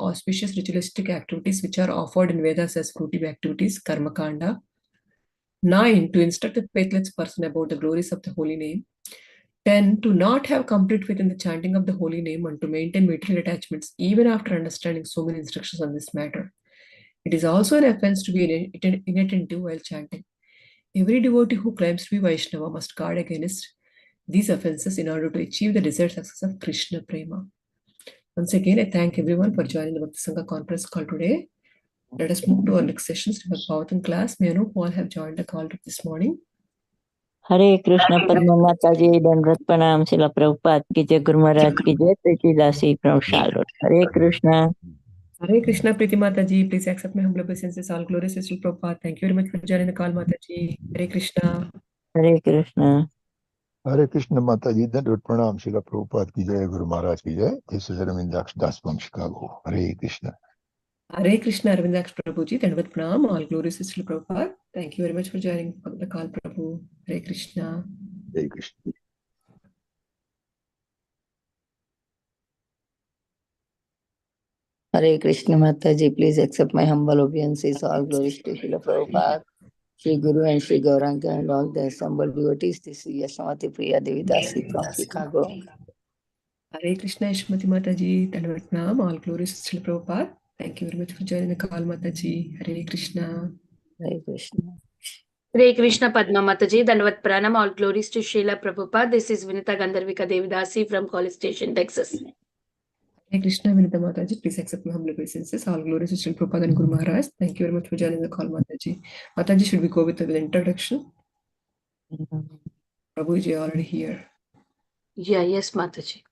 auspicious ritualistic activities which are offered in Vedas as fruitive activities, karma kanda. 9, to instruct a faithless person about the glories of the holy name. 10, to not have complete faith in the chanting of the holy name and to maintain material attachments even after understanding so many instructions on this matter. It is also an offense to be inattentive while chanting. Every devotee who claims to be Vaishnava must guard against these offenses in order to achieve the desired success of Krishna Prema. Once again, I thank everyone for joining the Bhakti Sangha conference call today. Let us move to our next session, Srimad Bhagavatam class. May I know who all have joined the call this morning? Hare Krishna, Padma Mataji, Dandrat Pranam, Srila Prabhupada ki jai, Guru Maharaj ki jai, Priti Dasi from Charlotte. Hare Krishna. Hare Krishna, Priti Mataji. Please accept my humble obeisances. All glories to Srila Prabhupada. Thank you very much for joining the call, Mataji. Hare Krishna. Hare Krishna. Hare Krishna Mataji, Dandrat Pranam, Srila Prabhupada ki jai, Guru Maharaj ki jai. This is Ramindraksha Das from Chicago. Hare Krishna. Hare Krishna, Ramindraksha Prabhuji. Dandvat Pranam. All glories to Srila Prabhupada. Thank you very much for joining the call, Prabhu. Hare Krishna. Hare Krishna. Hare Krishna Mataji, please accept my humble obeisances. All glories to Srila Prabhupada, Shri Guru and Shri Gauranga and all the assembled devotees. This is Yashamati Priya Devi Dasi from Chicago. Hare Krishna, Yashamati Mataji. Dandvat Pranam. All glories to Srila Prabhupada. Thank you very much for joining the call, Mataji. Hare Krishna. Hare Krishna. Hare Krishna, Padma Mataji, Dandvat Pranam, all glories to Srila Prabhupada. This is Vinita Gandharvika Devidasi from College Station, Texas. Hare Krishna, Vinita Mataji. Please accept my humble obeisances. All glories to Srila Prabhupada and Guru Maharaj. Thank you very much for joining the call, Mataji. Mataji, should we go with the introduction? Prabhuji already here. Yeah, yes, Mataji.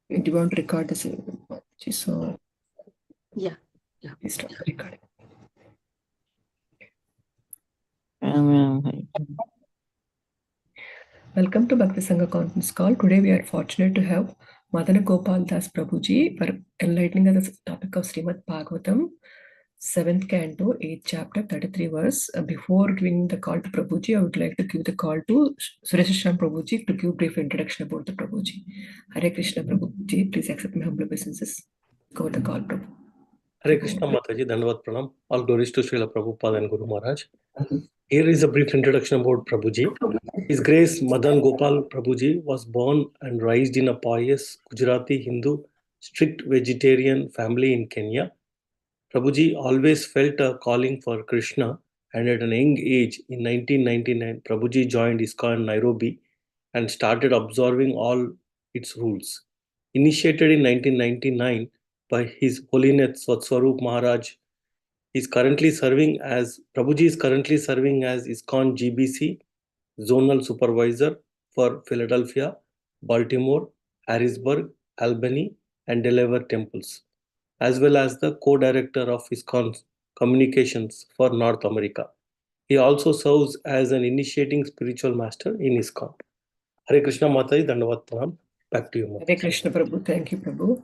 Do you want to record this, Mataji? So, Yeah. please start the recording. Welcome to Bhakti Sangha conference call. Today we are fortunate to have Madana Gopala Das Prabhuji for enlightening us the topic of Srimad Bhagavatam, 7th canto, 8th chapter, 33 verse. Before giving the call to Prabhuji, I would like to give the call to Sureshashan Prabhuji to give brief introduction about the Prabhuji. Hare Krishna Prabhuji, please accept my humble obeisances. Go with the call, Prabhu. Hare Krishna Mataji, Dandvat Pranam. All glories to Srila Prabhupada and Guru Maharaj. Here is a brief introduction about Prabhuji. His Grace Madana Gopala Prabhuji was born and raised in a pious Gujarati Hindu strict vegetarian family in Kenya. Prabhuji always felt a calling for Krishna, and at an young age in 1999, Prabhuji joined ISKCON Nairobi and started observing all its rules. Initiated in 1999 by His Holiness Swatswarup Maharaj, Prabhuji is currently serving as ISKCON GBC Zonal Supervisor for Philadelphia, Baltimore, Harrisburg, Albany, and Delaware temples, as well as the co-director of ISKCON Communications for North America. He also serves as an initiating spiritual master in ISKCON. Hare Krishna Mataji, Dandvat Pranam. Back to you, Mataji. Hare Krishna Prabhu. Thank you, Prabhu.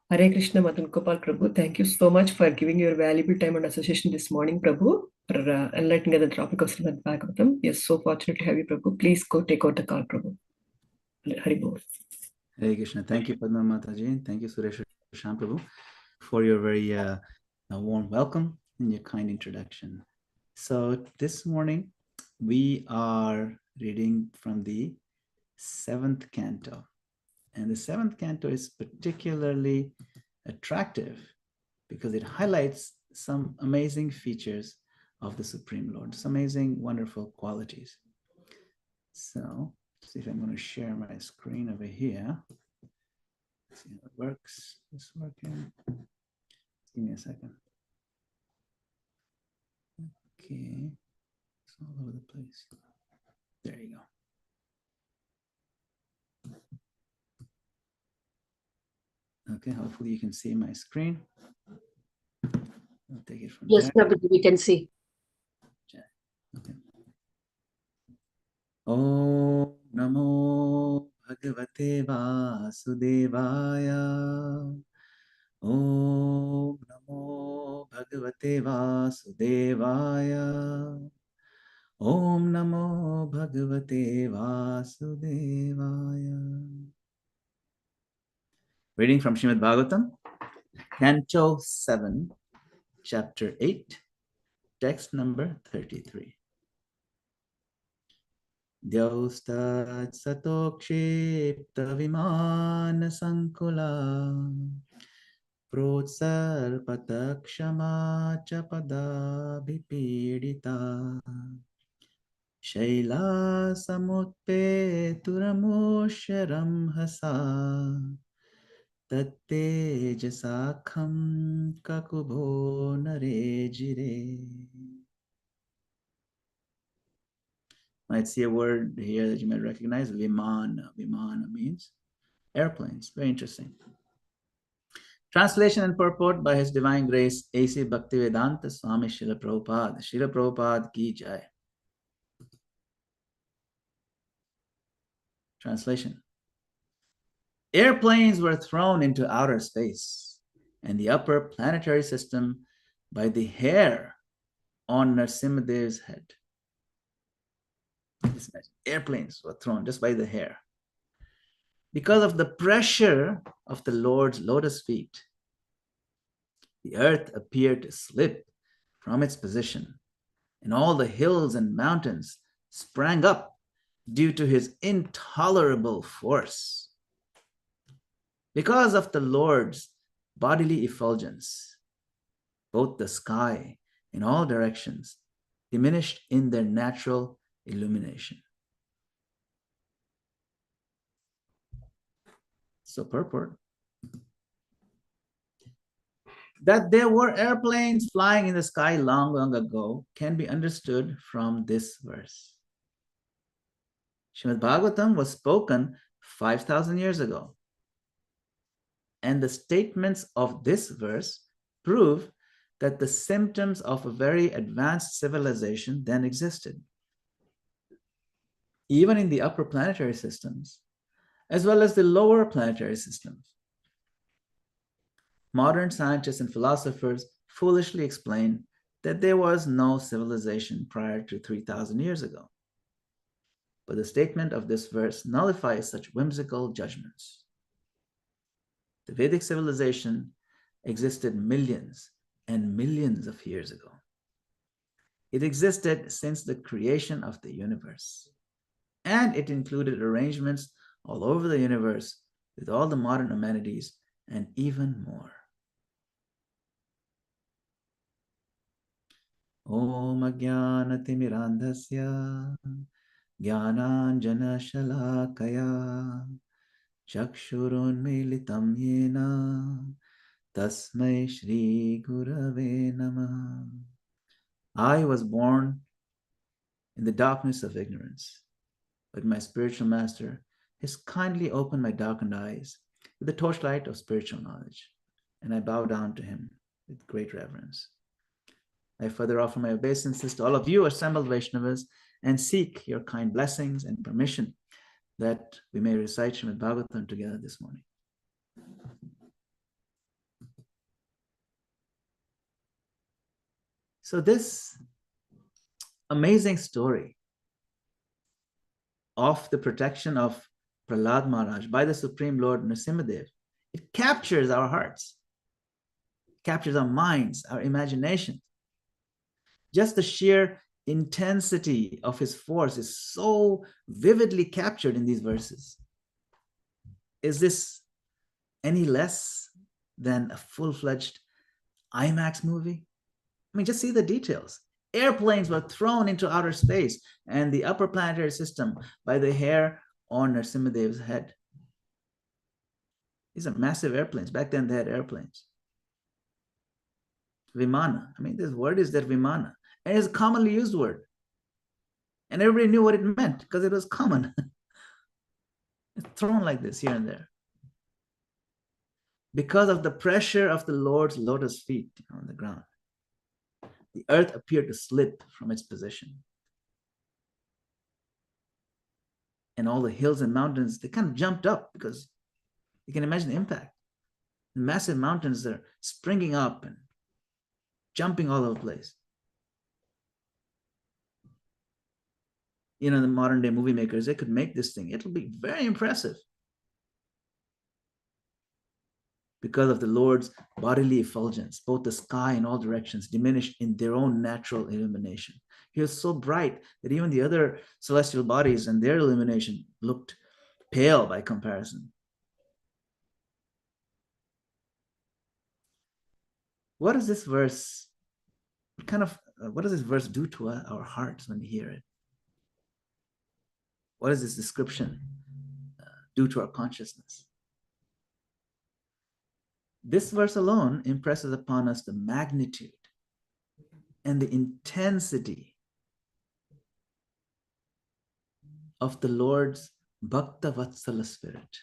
Hare Krishna Madana Gopala Prabhu. Thank you so much for giving your valuable time and association this morning, Prabhu, for enlightening the topic of Srimad Bhagavatam. We are so fortunate to have you, Prabhu. Please go take out the call, Prabhu. Hari Bol. Hare Krishna. Thank you, Padma Mataji. Thank you, Suresh Sham Prabhu, for your very warm welcome and your kind introduction. So this morning, we are reading from the 7th canto. And the 7th canto is particularly attractive because it highlights some amazing features of the Supreme Lord, some amazing, wonderful qualities. So, let's see if I'm going to share my screen over here. Let's see how it works. Is this working? Give me a second. Okay, it's all over the place. There you go. Okay, hopefully you can see my screen. I'll take it from Yes, there. Prabhuji, we can see. Okay. Om Namo Bhagavate Vasudevaya. Om Namo Bhagavate Vasudevaya. Om Namo Bhagavate Vasudevaya. Reading from Srimad Bhagavatam, Canto 7, Chapter 8, text number 33. Dyaustad satokshipta vimana saṅkula protsar patakshama chapada bhipidita shaila samutpe turamosharam hasa tattejasakam kakubho narejire. Might see a word here that you might recognize, vimana. Vimana means airplanes. Very interesting. Translation and purport by His Divine Grace A.C. Bhaktivedanta Swami Srila Prabhupada. Srila Prabhupada ki jai. Translation. Airplanes were thrown into outer space and the upper planetary system by the hair on Narasimhadev's head. Airplanes were thrown just by the hair. Because of the pressure of the Lord's lotus feet, the earth appeared to slip from its position, and all the hills and mountains sprang up due to his intolerable force. Because of the Lord's bodily effulgence, both the sky in all directions diminished in their natural illumination. So purport. That there were airplanes flying in the sky long, long ago can be understood from this verse. Srimad Bhagavatam was spoken 5,000 years ago. And the statements of this verse prove that the symptoms of a very advanced civilization then existed. Even in the upper planetary systems, as well as the lower planetary systems. Modern scientists and philosophers foolishly explain that there was no civilization prior to 3,000 years ago. But the statement of this verse nullifies such whimsical judgments. The Vedic civilization existed millions and millions of years ago. It existed since the creation of the universe. And it included arrangements all over the universe with all the modern amenities and even more. Om Ajnana-timirandhasya Jnananjana-shalakaya Chakshurunmilitam yena Tasmai Shri Gurave Namah. I was born in the darkness of ignorance, but my spiritual master has kindly opened my darkened eyes with the torchlight of spiritual knowledge, and I bow down to him with great reverence. I further offer my obeisances to all of you assembled Vaishnavas and seek your kind blessings and permission that we may recite Srimad Bhagavatam together this morning. So this amazing story of the protection of Prahlad Maharaj by the Supreme Lord Narasimhadev, it captures our hearts, captures our minds, our imagination. Just the sheer intensity of his force is so vividly captured in these verses. Is this any less than a full-fledged IMAX movie? I mean, just see the details. Airplanes were thrown into outer space and the upper planetary system by the hair on Narasimhadev's head. These are massive airplanes. Back then they had airplanes. Vimana. I mean, this word is that Vimana. And it's a commonly used word. And everybody knew what it meant because it was common. It's thrown like this here and there. Because of the pressure of the Lord's lotus feet on the ground, the earth appeared to slip from its position. And all the hills and mountains, they kind of jumped up because you can imagine the impact. The massive mountains are springing up and jumping all over the place. You know, the modern day movie makers, they could make this thing. It'll be very impressive. because of the Lord's bodily effulgence. Both the sky and all directions diminished in their own natural illumination. He was so bright that even the other celestial bodies and their illumination looked pale by comparison. What does this verse, what does this verse do to our hearts when we hear it? What does this description do to our consciousness? This verse alone impresses upon us the magnitude and the intensity of the Lord's Bhakta Vatsala spirit.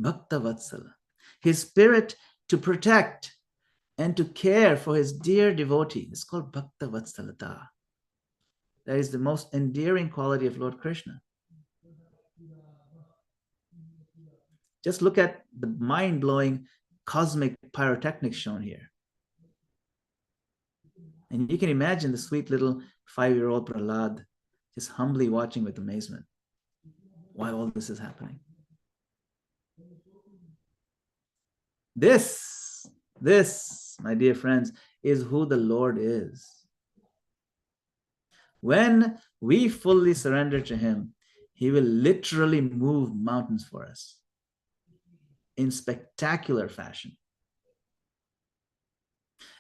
Bhakta Vatsala. His spirit to protect and to care for his dear devotee. It's called Bhakta Vatsalata. That is the most endearing quality of Lord Krishna. Just look at the mind-blowing cosmic pyrotechnics shown here. And you can imagine the sweet little 5-year-old Prahlad just humbly watching with amazement while all this is happening. This, my dear friends, is who the Lord is. When we fully surrender to him, he will literally move mountains for us in spectacular fashion.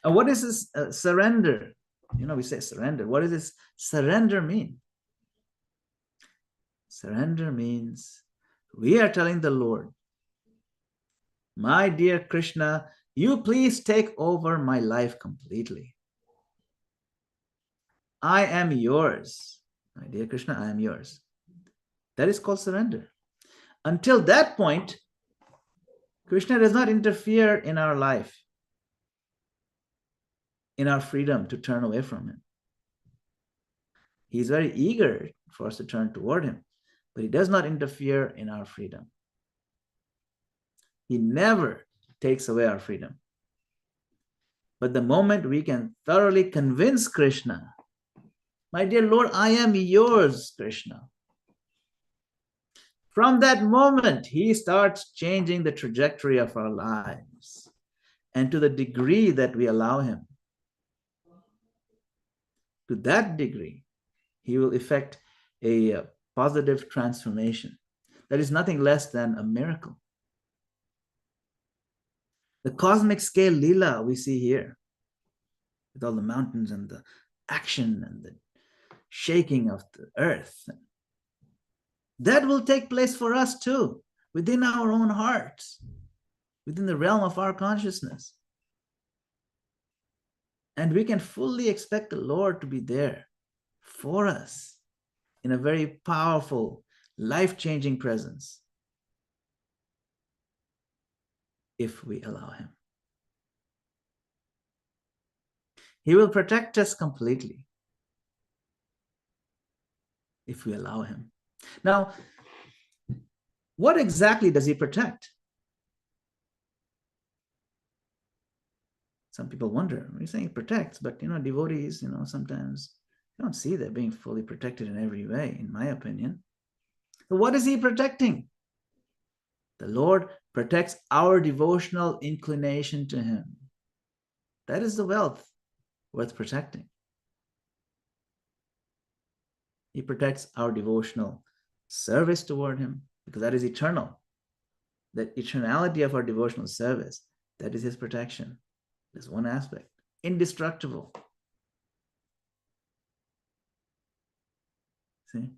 And what is this surrender? You know, we say surrender. What does this surrender mean? Surrender means we are telling the Lord, my dear Krishna, you please take over my life completely. I am yours. My dear Krishna, I am yours. That is called surrender. Until that point, Krishna does not interfere in our life, in our freedom to turn away from him. He is very eager for us to turn toward him, but he does not interfere in our freedom. He never takes away our freedom. But the moment we can thoroughly convince Krishna, my dear Lord, I am yours, Krishna. From that moment, he starts changing the trajectory of our lives, and to the degree that we allow him. To that degree, he will effect a positive transformation. That is nothing less than a miracle. The cosmic scale lila we see here, with all the mountains and the action and the shaking of the earth, that will take place for us too, within our own hearts, within the realm of our consciousness. And we can fully expect the Lord to be there for us in a very powerful, life-changing presence, if we allow him. He will protect us completely if we allow him. Now, what exactly does he protect? Some people wonder, you're saying he protects, but devotees, sometimes you don't see that being fully protected in every way, in my opinion. So what is he protecting? The Lord protects our devotional inclination to him. That is the wealth worth protecting. He protects our devotional service toward him, because that is eternal. That eternality of our devotional service, that is his protection. There's one aspect, indestructible. See?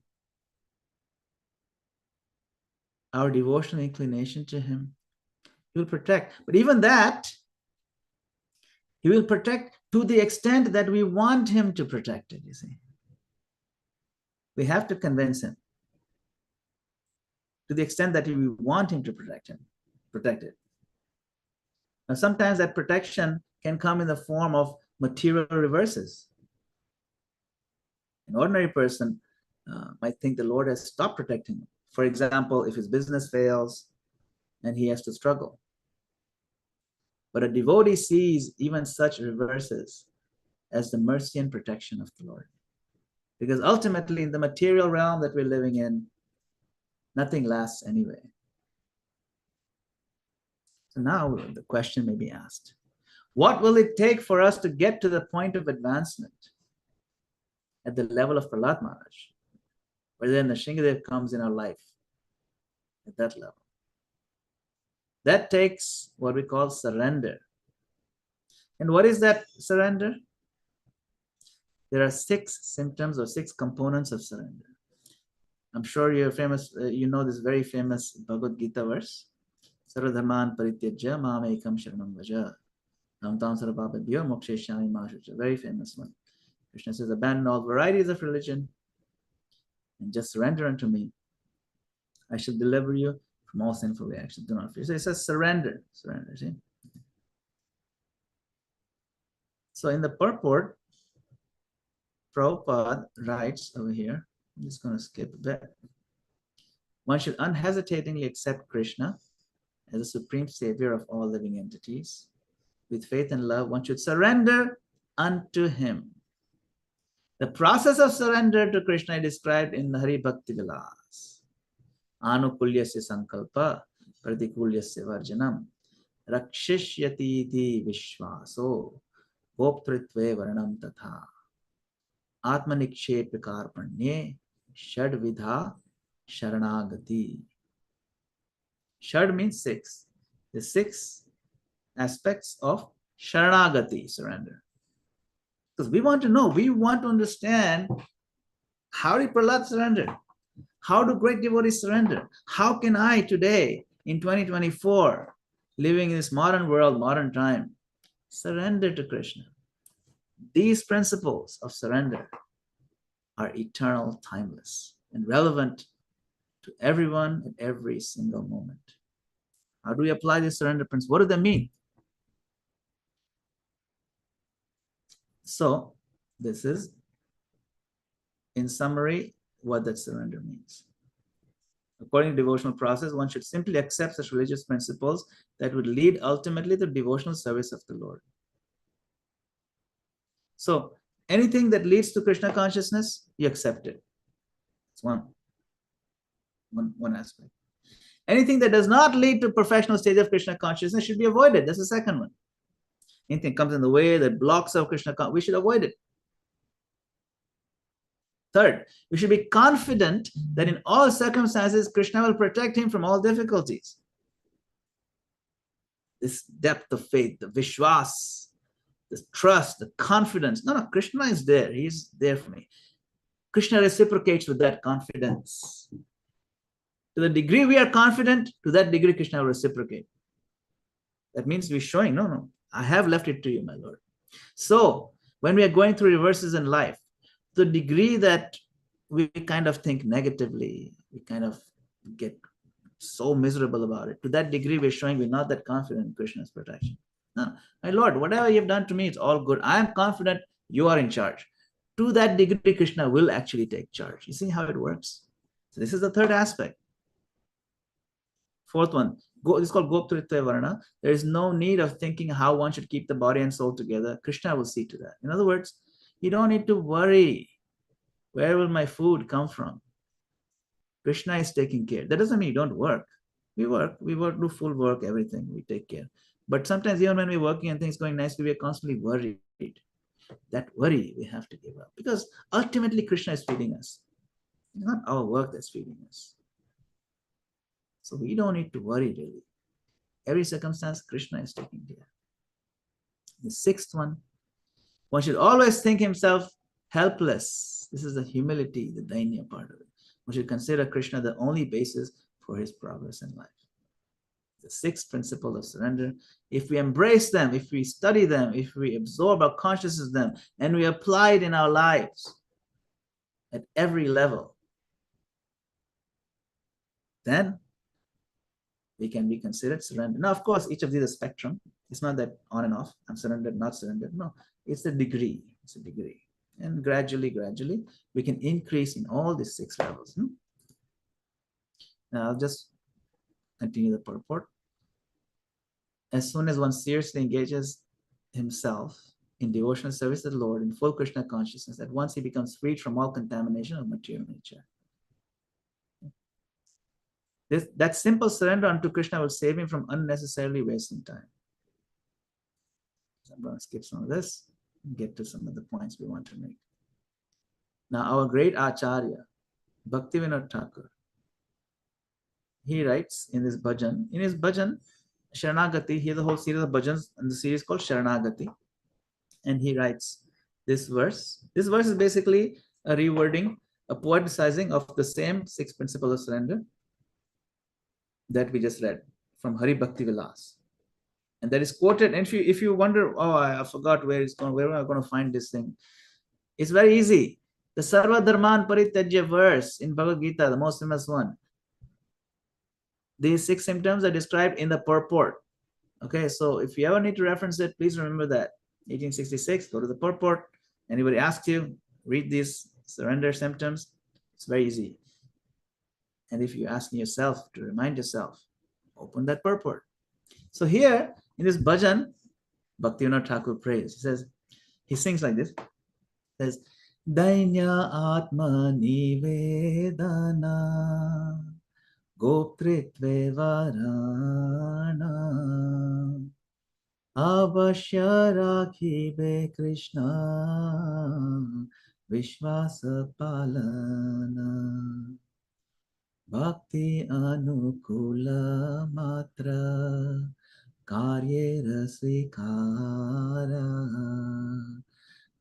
Our devotional inclination to him, he will protect. But even that, he will protect to the extent that we want him to protect it, you see. We have to convince him to the extent that we want him to protect it. Now, sometimes that protection can come in the form of material reverses. An ordinary person might think the Lord has stopped protecting him. For example, if his business fails and he has to struggle. But a devotee sees even such reverses as the mercy and protection of the Lord. Because ultimately, in the material realm that we're living in, nothing lasts anyway. So now the question may be asked, what will it take for us to get to the point of advancement at the level of Prahlad Maharaj, where then the Shingadev comes in our life at that level? That takes what we call surrender. And what is that surrender? There are 6 symptoms or 6 components of surrender. I'm sure you're famous, you know this very famous Bhagavad Gita verse. Sarvadharman parityajya mamekam sharanam vaja. Tam sarvapabhyo mokṣeshyami ma shucha. Very famous one. Krishna says, abandon all varieties of religion and just surrender unto me. I shall deliver you from all sinful reactions. Do not fear. So it says surrender. Surrender, see? So in the purport, Prabhupada writes over here, I'm just going to skip a bit. One should unhesitatingly accept Krishna as the supreme savior of all living entities. With faith and love, one should surrender unto him. The process of surrender to Krishna is described in the Hari Bhakti Vilas. ānukūlyasya saṅkalpaḥ, prātikūlyasya varjanam, rakṣiṣyatīti viśvāso, goptṛtve varaṇaṁ tathā, ātma-nikṣepa kārpaṇye, ṣaḍ-vidhā, śaraṇāgatiḥ. Shad means 6. The 6 aspects of śaraṇāgatiḥ, surrender. Because we want to know, we want to understand, how did Prahlad surrender? How do great devotees surrender? How can I today, in 2024, living in this modern world, modern time, surrender to Krishna? These principles of surrender are eternal, timeless, and relevant to everyone at every single moment. How do we apply these surrender principles? What do they mean? So, this is, in summary, what that surrender means. According to devotional process, one should simply accept such religious principles that would lead ultimately to devotional service of the Lord. So, anything that leads to Krishna consciousness, you accept it. It's one aspect. Anything that does not lead to professional stage of Krishna consciousness should be avoided. That's the second one. Anything comes in the way that blocks our Krishna consciousness, we should avoid it. Third, we should be confident that in all circumstances, Krishna will protect him from all difficulties. This depth of faith, the viśvāso, the trust, the confidence. No, Krishna is there. He's there for me. Krishna reciprocates with that confidence. To the degree we are confident, to that degree Krishna will reciprocate. That means we're showing, no, I have left it to you, my Lord. So, when we are going through reverses in life, to the degree that we kind of think negatively, we kind of get so miserable about it, to that degree we're showing we're not that confident in Krishna's protection. No, my Lord, whatever you've done to me, it's all good. I am confident you are in charge. To that degree, Krishna will actually take charge. You see how it works? So this is the third aspect. Fourth one, this is called goptṛtve varana. There is no need of thinking how one should keep the body and soul together. Krishna will see to that. In other words, you don't need to worry. Where will my food come from? Krishna is taking care. That doesn't mean you don't work. We work, do full work, everything, we take care. But sometimes even when we're working and things going nicely, we are constantly worried. That worry we have to give up. Because ultimately Krishna is feeding us. It's not our work that's feeding us. So we don't need to worry really. Every circumstance, Krishna is taking care. The sixth one should always think himself helpless. This is the humility, the dainya part of it. One should consider Krishna the only basis for his progress in life. The sixth principle of surrender, if we embrace them, if we study them, if we absorb our consciousness of them, and we apply it in our lives at every level, then we can be considered surrendered. Now, of course, each of these is a spectrum. It's not that on and off, I'm surrendered, not surrendered. No, it's a degree. It's a degree. And gradually, we can increase in all these 6 levels. Now, I'll just continue the purport. As soon as one seriously engages himself in devotional service to the Lord in full Krishna consciousness, at once he becomes freed from all contamination of material nature. That simple surrender unto Krishna will save him from unnecessarily wasting time. So I'm going to skip some of this and get to some of the points we want to make. Now, our great Acharya, Bhaktivinoda Thakur, he writes in his bhajan, Śaraṇāgatiḥ, he has a whole series of bhajans, and the series called Śaraṇāgatiḥ. And he writes this verse. This verse is basically a rewording, a poeticizing of the same 6 principles of surrender that we just read from Hari Bhakti Vilas. And that is quoted. And if you wonder, oh, I forgot where am I going to find this thing? It's very easy. The Sarva Dharman Parityajya verse in Bhagavad Gita, the most famous one. These 6 symptoms are described in the purport. Okay, so if you ever need to reference it, please remember that. 1866, go to the purport. Anybody asks you, read these surrender symptoms. It's very easy. And if you're asking yourself to remind yourself, open that purport. So here in this bhajan, Bhaktivinoda Thakur prays. He sings like this. He says, Dainya ātma-nivedana goptṛtve varaṇaṁ avashya rakhibe Krishna viśvāso palana Bhakti ānukūla matra kārye svikara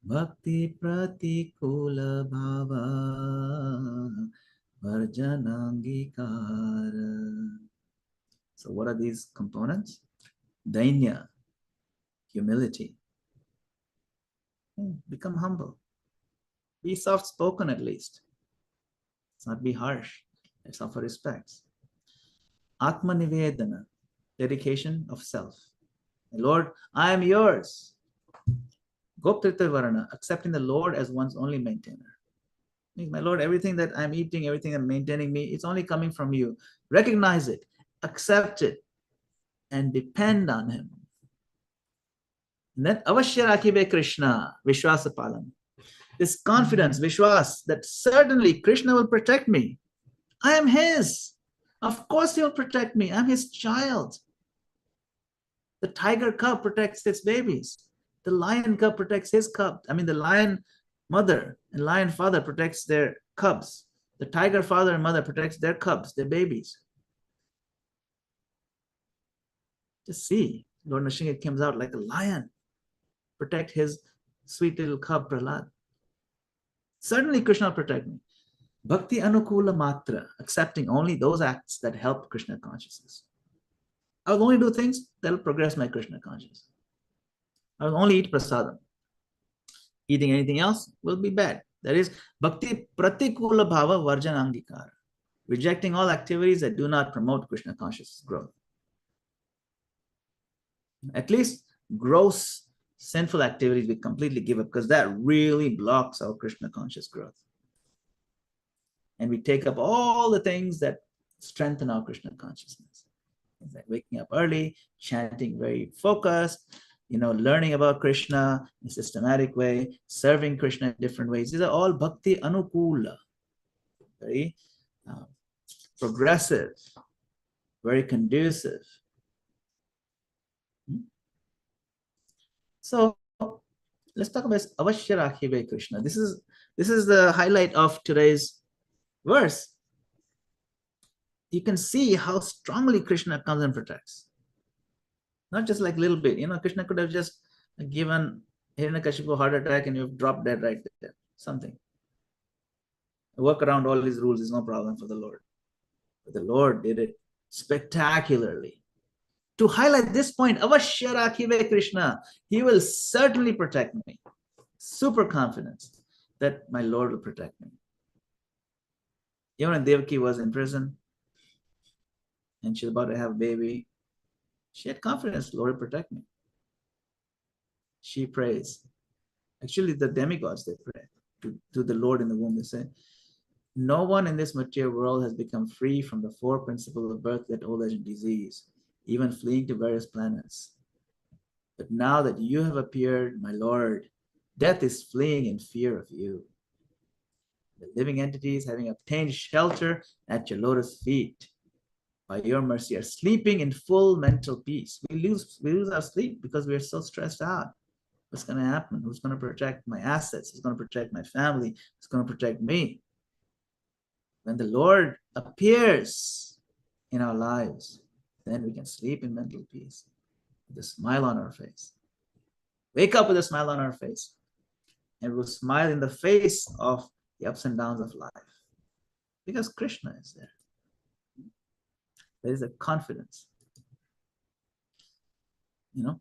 Bhakti pratikūla bhava varjanam. So what are these components? Dainya, humility. Become humble. Be soft-spoken at least. Let's not be harsh. Let's offer respects. Ātma-nivedana, dedication of self. Lord, I am yours. Goptṛtve varana, accepting the Lord as one's only maintainer. My Lord, everything that I'm eating, everything I'm maintaining me, it's only coming from you. Recognize it, accept it, and depend on him. And then avashya rakhibe Krishna, viśvāso palam. This confidence, viśvāso, that certainly Krishna will protect me. I am his. Of course he will protect me. I'm his child. The tiger cub protects its babies. The lion cub protects his cub. The lion mother and lion father protects their cubs. The tiger father and mother protects their cubs, their babies. Just see, Lord Nrsimha comes out like a lion, protect his sweet little cub Prahlad. Certainly Krishna will protect me. Bhakti ānukūla matra, accepting only those acts that help Krishna consciousness. I will only do things that will progress my Krishna consciousness. I will only eat prasādam. Eating anything else will be bad. That is, bhakti pratikūla bhava varjanam, rejecting all activities that do not promote Krishna consciousness growth. At least gross sinful activities we completely give up, because that really blocks our Krishna conscious growth. And we take up all the things that strengthen our Krishna consciousness. Things like waking up early, chanting very focused, learning about Krishna in a systematic way, serving Krishna in different ways. These are all bhakti ānukūla, very progressive, very conducive. So let's talk about avashya rakhibe Krishna. This is the highlight of today's verse. You can see how strongly Krishna comes and protects. Not just like a little bit. Krishna could have just given Hiranyakashipu a heart attack and you've dropped dead right there. Something. Work around all his rules is no problem for the Lord. But the Lord did it spectacularly. To highlight this point, avashya rakhibe Krishna, he will certainly protect me. Super confidence that my Lord will protect me. Even when Devaki was in prison and she's about to have a baby, she had confidence, the Lord will protect me. She prays. Actually, the demigods, they pray to the Lord in the womb. They say, no one in this material world has become free from the 4 principles of birth, death, old age, and disease, even fleeing to various planets. But now that you have appeared, my Lord, death is fleeing in fear of you. The living entities having obtained shelter at your lotus feet. by your mercy, are sleeping in full mental peace. We lose our sleep because we are so stressed out. What's going to happen? Who's going to protect my assets? Who's going to protect my family? Who's going to protect me? When the Lord appears in our lives, then we can sleep in mental peace with a smile on our face. Wake up with a smile on our face, and we'll smile in the face of the ups and downs of life, because Krishna is there. There is a confidence. You know,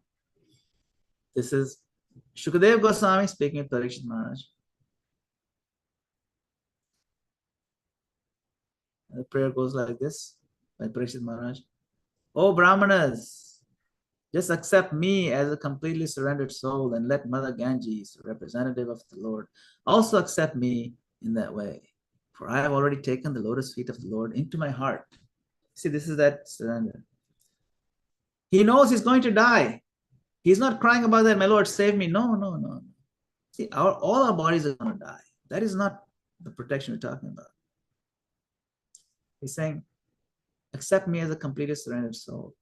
this is Shukadeva Goswami speaking to Parikshit Maharaj. The prayer goes like this by Parikshit Maharaj. Oh Brahmanas, just accept me as a completely surrendered soul, and let Mother Ganges, the representative of the Lord, also accept me in that way. For I have already taken the lotus feet of the Lord into my heart. See, this is that surrender. He knows he's going to die. He's not crying about that, my Lord, save me. No, no, no. See, all our bodies are going to die. That is not the protection we're talking about. He's saying, accept me as a completely surrendered soul.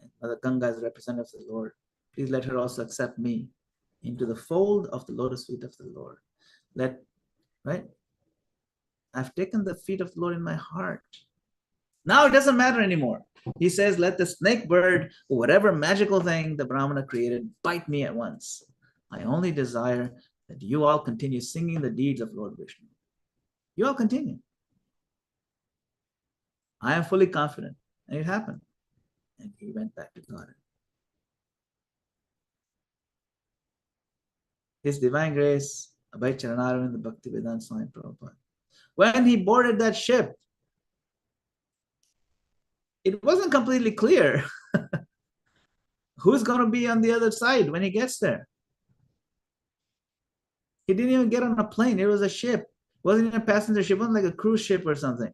And Mother Ganga is the representative of the Lord. Please let her also accept me into the fold of the lotus feet of the Lord. Right? I've taken the feet of the Lord in my heart. Now it doesn't matter anymore. He says, let the snake bird, or whatever magical thing the Brahmana created, bite me at once. I only desire that you all continue singing the deeds of Lord Vishnu. You all continue. I am fully confident. And it happened. And he went back to God. His divine grace, Abhay Charanaravind, the Bhakti Vedanta Swami Prabhupada. When he boarded that ship, it wasn't completely clear who's going to be on the other side when he gets there. He didn't even get on a plane. It was a ship. It wasn't even a passenger ship. It wasn't like a cruise ship or something.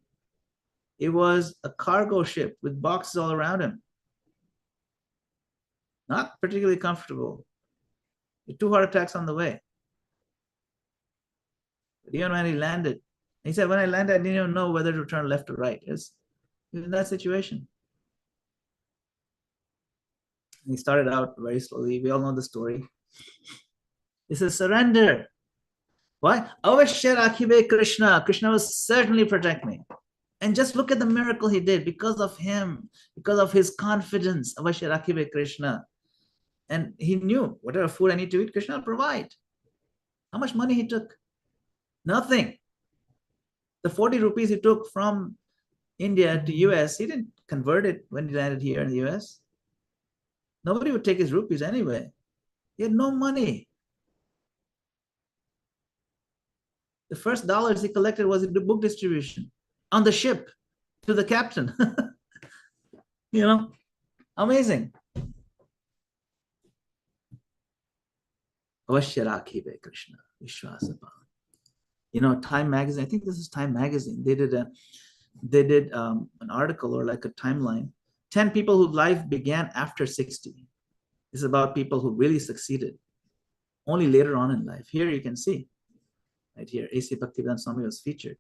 It was a cargo ship with boxes all around him. Not particularly comfortable. With 2 heart attacks on the way. But even when he landed, he said, when I landed, I didn't even know whether to turn left or right. It was in that situation. And he started out very slowly. We all know the story. He says, surrender. Why? Avashyarakive Krishna. Krishna will certainly protect me. And just look at the miracle he did because of him, because of his confidence. Avashyarakive Krishna. And he knew whatever food I need to eat, Krishna will provide. How much money he took? Nothing. The 40 rupees he took from India to US, he didn't convert it when he landed here in the US. Nobody would take his rupees anyway. He had no money. The first dollars he collected was in the book distribution on the ship to the captain. You know, amazing. Avashyarakive Krishna, viśvāso. You know, Time magazine, I think this is Time magazine. They did an article or like a timeline. 10 people whose life began after 60. This is about people who really succeeded only later on in life. Here you can see, right here, A.C. Bhaktivedanta Swami was featured.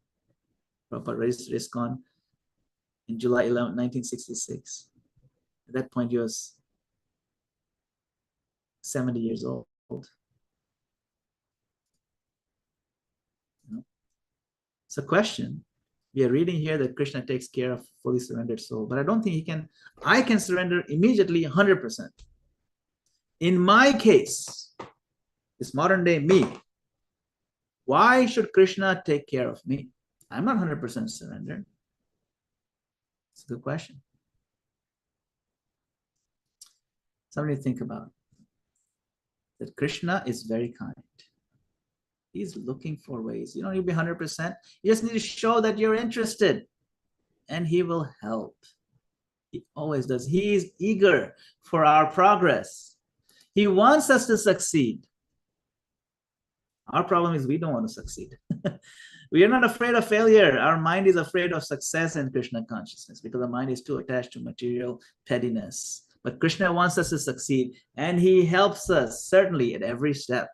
Prabhupada registered ISKCON in July 11, 1966. At that point, he was 70 years old. It's a question. We are reading here that Krishna takes care of fully surrendered soul, but I don't think I can surrender immediately 100%. In my case, this modern day me, why should Krishna take care of me? I'm not 100% surrendered. It's a good question. Something to think about. That Krishna is very kind. He's looking for ways. You don't need to be 100%. You just need to show that you're interested, and he will help. He always does. He is eager for our progress. He wants us to succeed. Our problem is we don't want to succeed. We are not afraid of failure. Our mind is afraid of success in Krishna consciousness because the mind is too attached to material pettiness. But Krishna wants us to succeed, and he helps us certainly at every step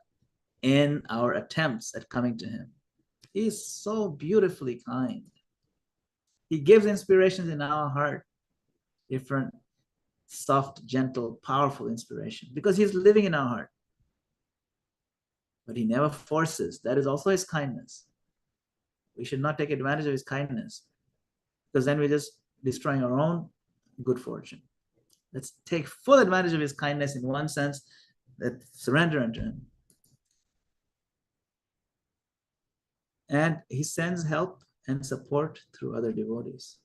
in our attempts at coming to him. He is so beautifully kind. He gives inspirations in our heart, different, soft, gentle, powerful inspiration, because he's living in our heart. But he never forces. That is also his kindness. We should not take advantage of his kindness, because then we're just destroying our own good fortune. Let's take full advantage of his kindness in one sense, that surrender unto him. And he sends help and support through other devotees.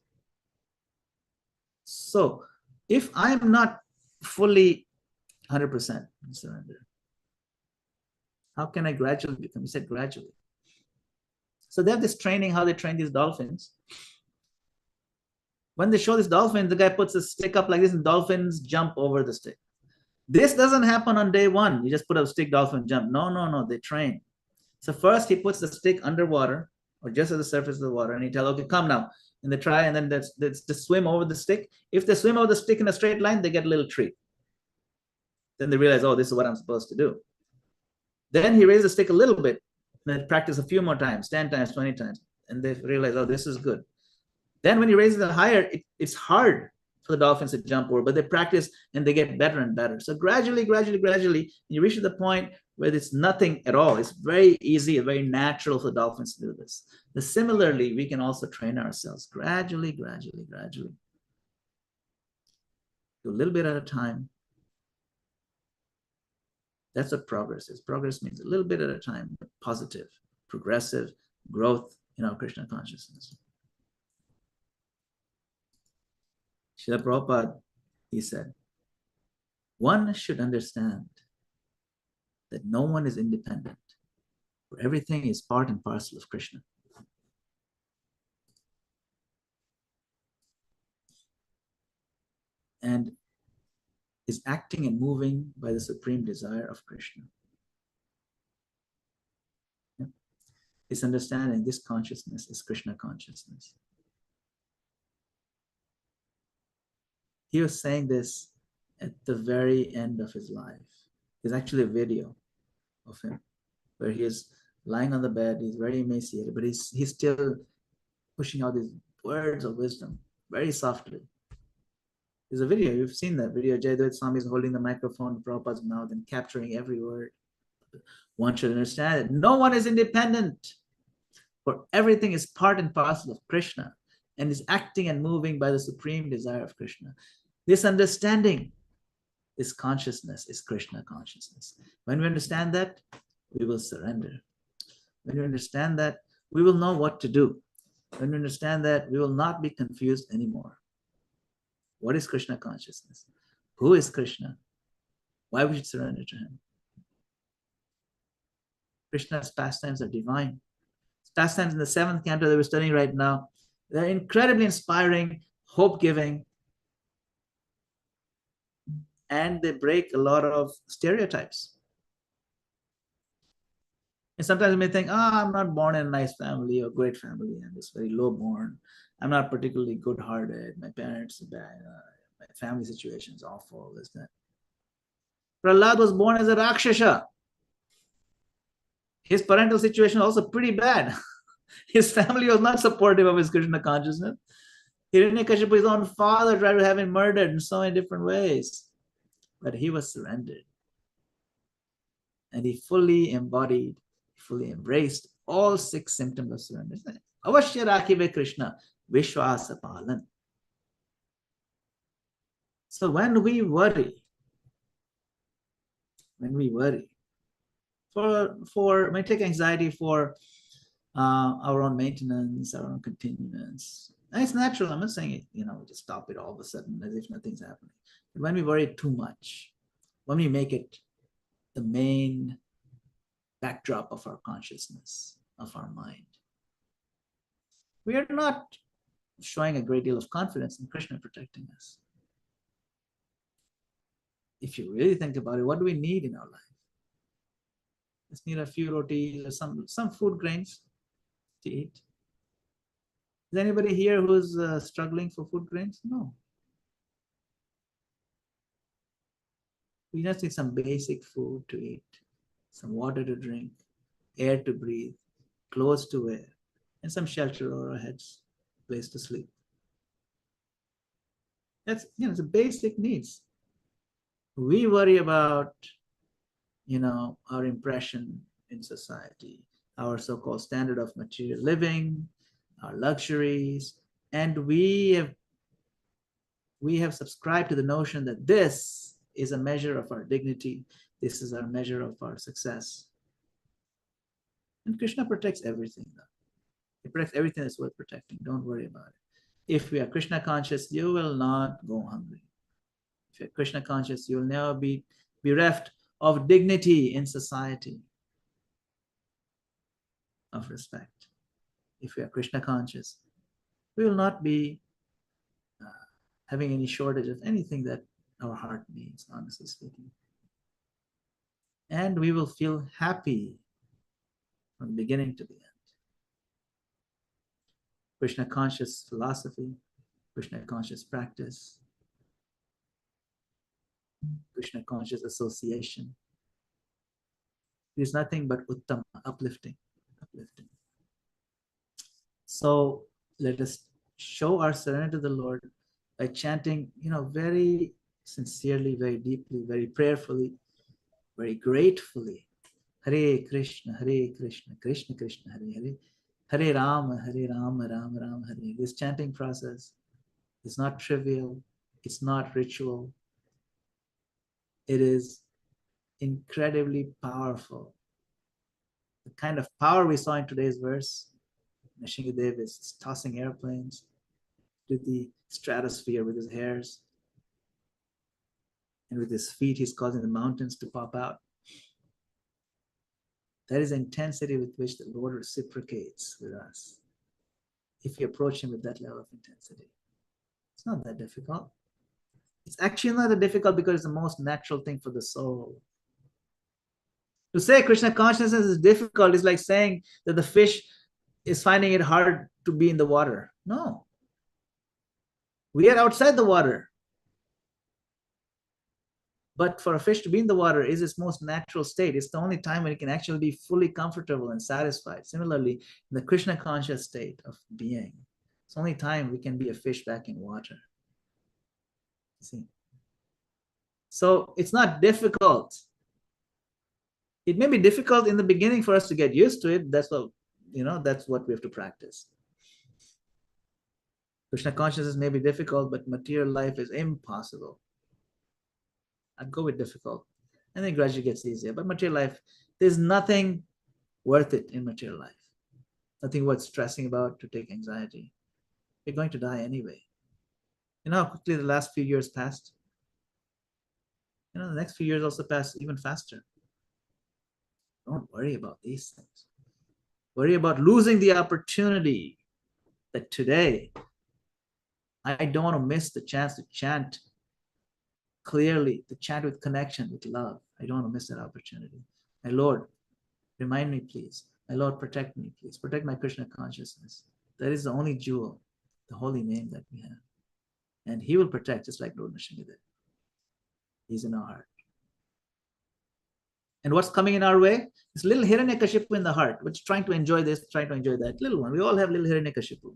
So if I'm not fully 100% in surrender, how can I gradually become? He said gradually. So they have this training, how they train these dolphins. When they show this dolphin, the guy puts a stick up like this and dolphins jump over the stick. This doesn't happen on day one. You just put a stick, dolphin jump. No, they train. So first he puts the stick underwater or just at the surface of the water, and he tells, okay, come now. And they try, and then they swim over the stick. If they swim over the stick in a straight line, they get a little treat. Then they realize, oh, this is what I'm supposed to do. Then he raises the stick a little bit, and then practice a few more times, 10 times, 20 times. And they realize, oh, this is good. Then when he raises it higher, it's hard for the dolphins to jump over, but they practice and they get better and better. So gradually, you reach to the point where it's nothing at all. It's very easy, very natural for dolphins to do this. But similarly, we can also train ourselves gradually. Do a little bit at a time. That's what progress is. Progress means a little bit at a time, positive, progressive growth in our Krishna consciousness. Srila Prabhupada, he said, one should understand that no one is independent, for everything is part and parcel of Krishna. And is acting and moving by the supreme desire of Krishna. Yeah. This understanding, this consciousness is Krishna consciousness. He was saying this at the very end of his life. There's actually a video of him where he is lying on the bed. He's very emaciated, but he's still pushing out these words of wisdom very softly. There's a video, you've seen that video. Jayadvaita Swami is holding the microphone in Prabhupada's mouth and capturing every word. One should understand that no one is independent, for everything is part and parcel of Krishna and is acting and moving by the supreme desire of Krishna. This understanding, this consciousness is Krishna consciousness. When we understand that, we will surrender. When we understand that, we will know what to do. When we understand that, we will not be confused anymore. What is Krishna consciousness? Who is Krishna? Why we should surrender to him? Krishna's pastimes are divine. His pastimes in the 7th canto that we're studying right now, they're incredibly inspiring, hope-giving, and they break a lot of stereotypes. And sometimes you may think, I'm not born in a nice family or great family. I'm just very low-born. I'm not particularly good-hearted. My parents are bad. My family situation is awful. This, that. Prahlad was born as a rakṣiṣya. His parental situation was also pretty bad. His family was not supportive of his Krishna consciousness. Hiranyakashipu, his own father, tried to have him murdered in so many different ways. But he was surrendered. And he fully embodied, fully embraced all 6 symptoms of surrender. Avashya rakhive Krishna, viśvāso palan. So when we worry, when take anxiety for our own maintenance, our own continuance, and it's natural. I'm not saying it, we just stop it all of a sudden as if nothing's happening. But when we worry too much, when we make it the main backdrop of our consciousness, of our mind, we are not showing a great deal of confidence in Krishna protecting us. If you really think about it, what do we need in our life? Just need a few rotis or some food grains to eat. Is anybody here who's struggling for food grains? No. We just need some basic food to eat, some water to drink, air to breathe, clothes to wear, and some shelter over our heads, place to sleep. That's, the basic needs. We worry about, our impression in society, our so-called standard of material living, our luxuries, and we have subscribed to the notion that this is a measure of our dignity, this is our measure of our success. And Krishna protects everything, though. He protects everything that's worth protecting. Don't worry about it. If we are Krishna conscious, you will not go hungry. If you're Krishna conscious, you will never be bereft of dignity in society, of respect. If we are Krishna conscious, we will not be having any shortage of anything that our heart needs, honestly speaking. And we will feel happy from beginning to the end. Krishna conscious philosophy, Krishna conscious practice, Krishna conscious association. It is nothing but uttama, uplifting. So let us show our surrender to the Lord by chanting, very sincerely, very deeply, very prayerfully, very gratefully. Hare Krishna, Krishna Krishna, Hare Hare, Hare Rama, Rama Rama, Hare. This chanting process is not trivial. It's not ritual. It is incredibly powerful. The kind of power we saw in today's verse, Nrsimhadev is tossing airplanes to the stratosphere with his hairs, and with his feet he's causing the mountains to pop out. That is the intensity with which the Lord reciprocates with us. If you approach him with that level of intensity, it's not that difficult. It's actually not that difficult because it's the most natural thing for the soul. To say Krishna consciousness is difficult is like saying that the fish is finding it hard to be in the water. No. We are outside the water. But for a fish to be in the water is its most natural state. It's the only time when it can actually be fully comfortable and satisfied. Similarly, in the Krishna conscious state of being, it's the only time we can be a fish back in water. See? So it's not difficult. It may be difficult in the beginning for us to get used to it. That's what, that's what we have to practice. Krishna consciousness may be difficult, but material life is impossible. I'd go with difficult. And then gradually gets easier. But material life, there's nothing worth it in material life. Nothing worth stressing about to take anxiety. You're going to die anyway. You know how quickly the last few years passed? The next few years also pass even faster. Don't worry about these things. Worry about losing the opportunity that today I don't want to miss the chance to chant clearly, to chant with connection, with love. I don't want to miss that opportunity. My Lord, remind me, please. My Lord, protect me, please. Protect my Krishna consciousness. That is the only jewel, the holy name that we have. And he will protect, just like Lord Nrsimhadev. He's in our heart. And what's coming in our way? This little Hiranyakashipu in the heart, which is trying to enjoy this, trying to enjoy that. Little one. We all have little Hiranyakashipu.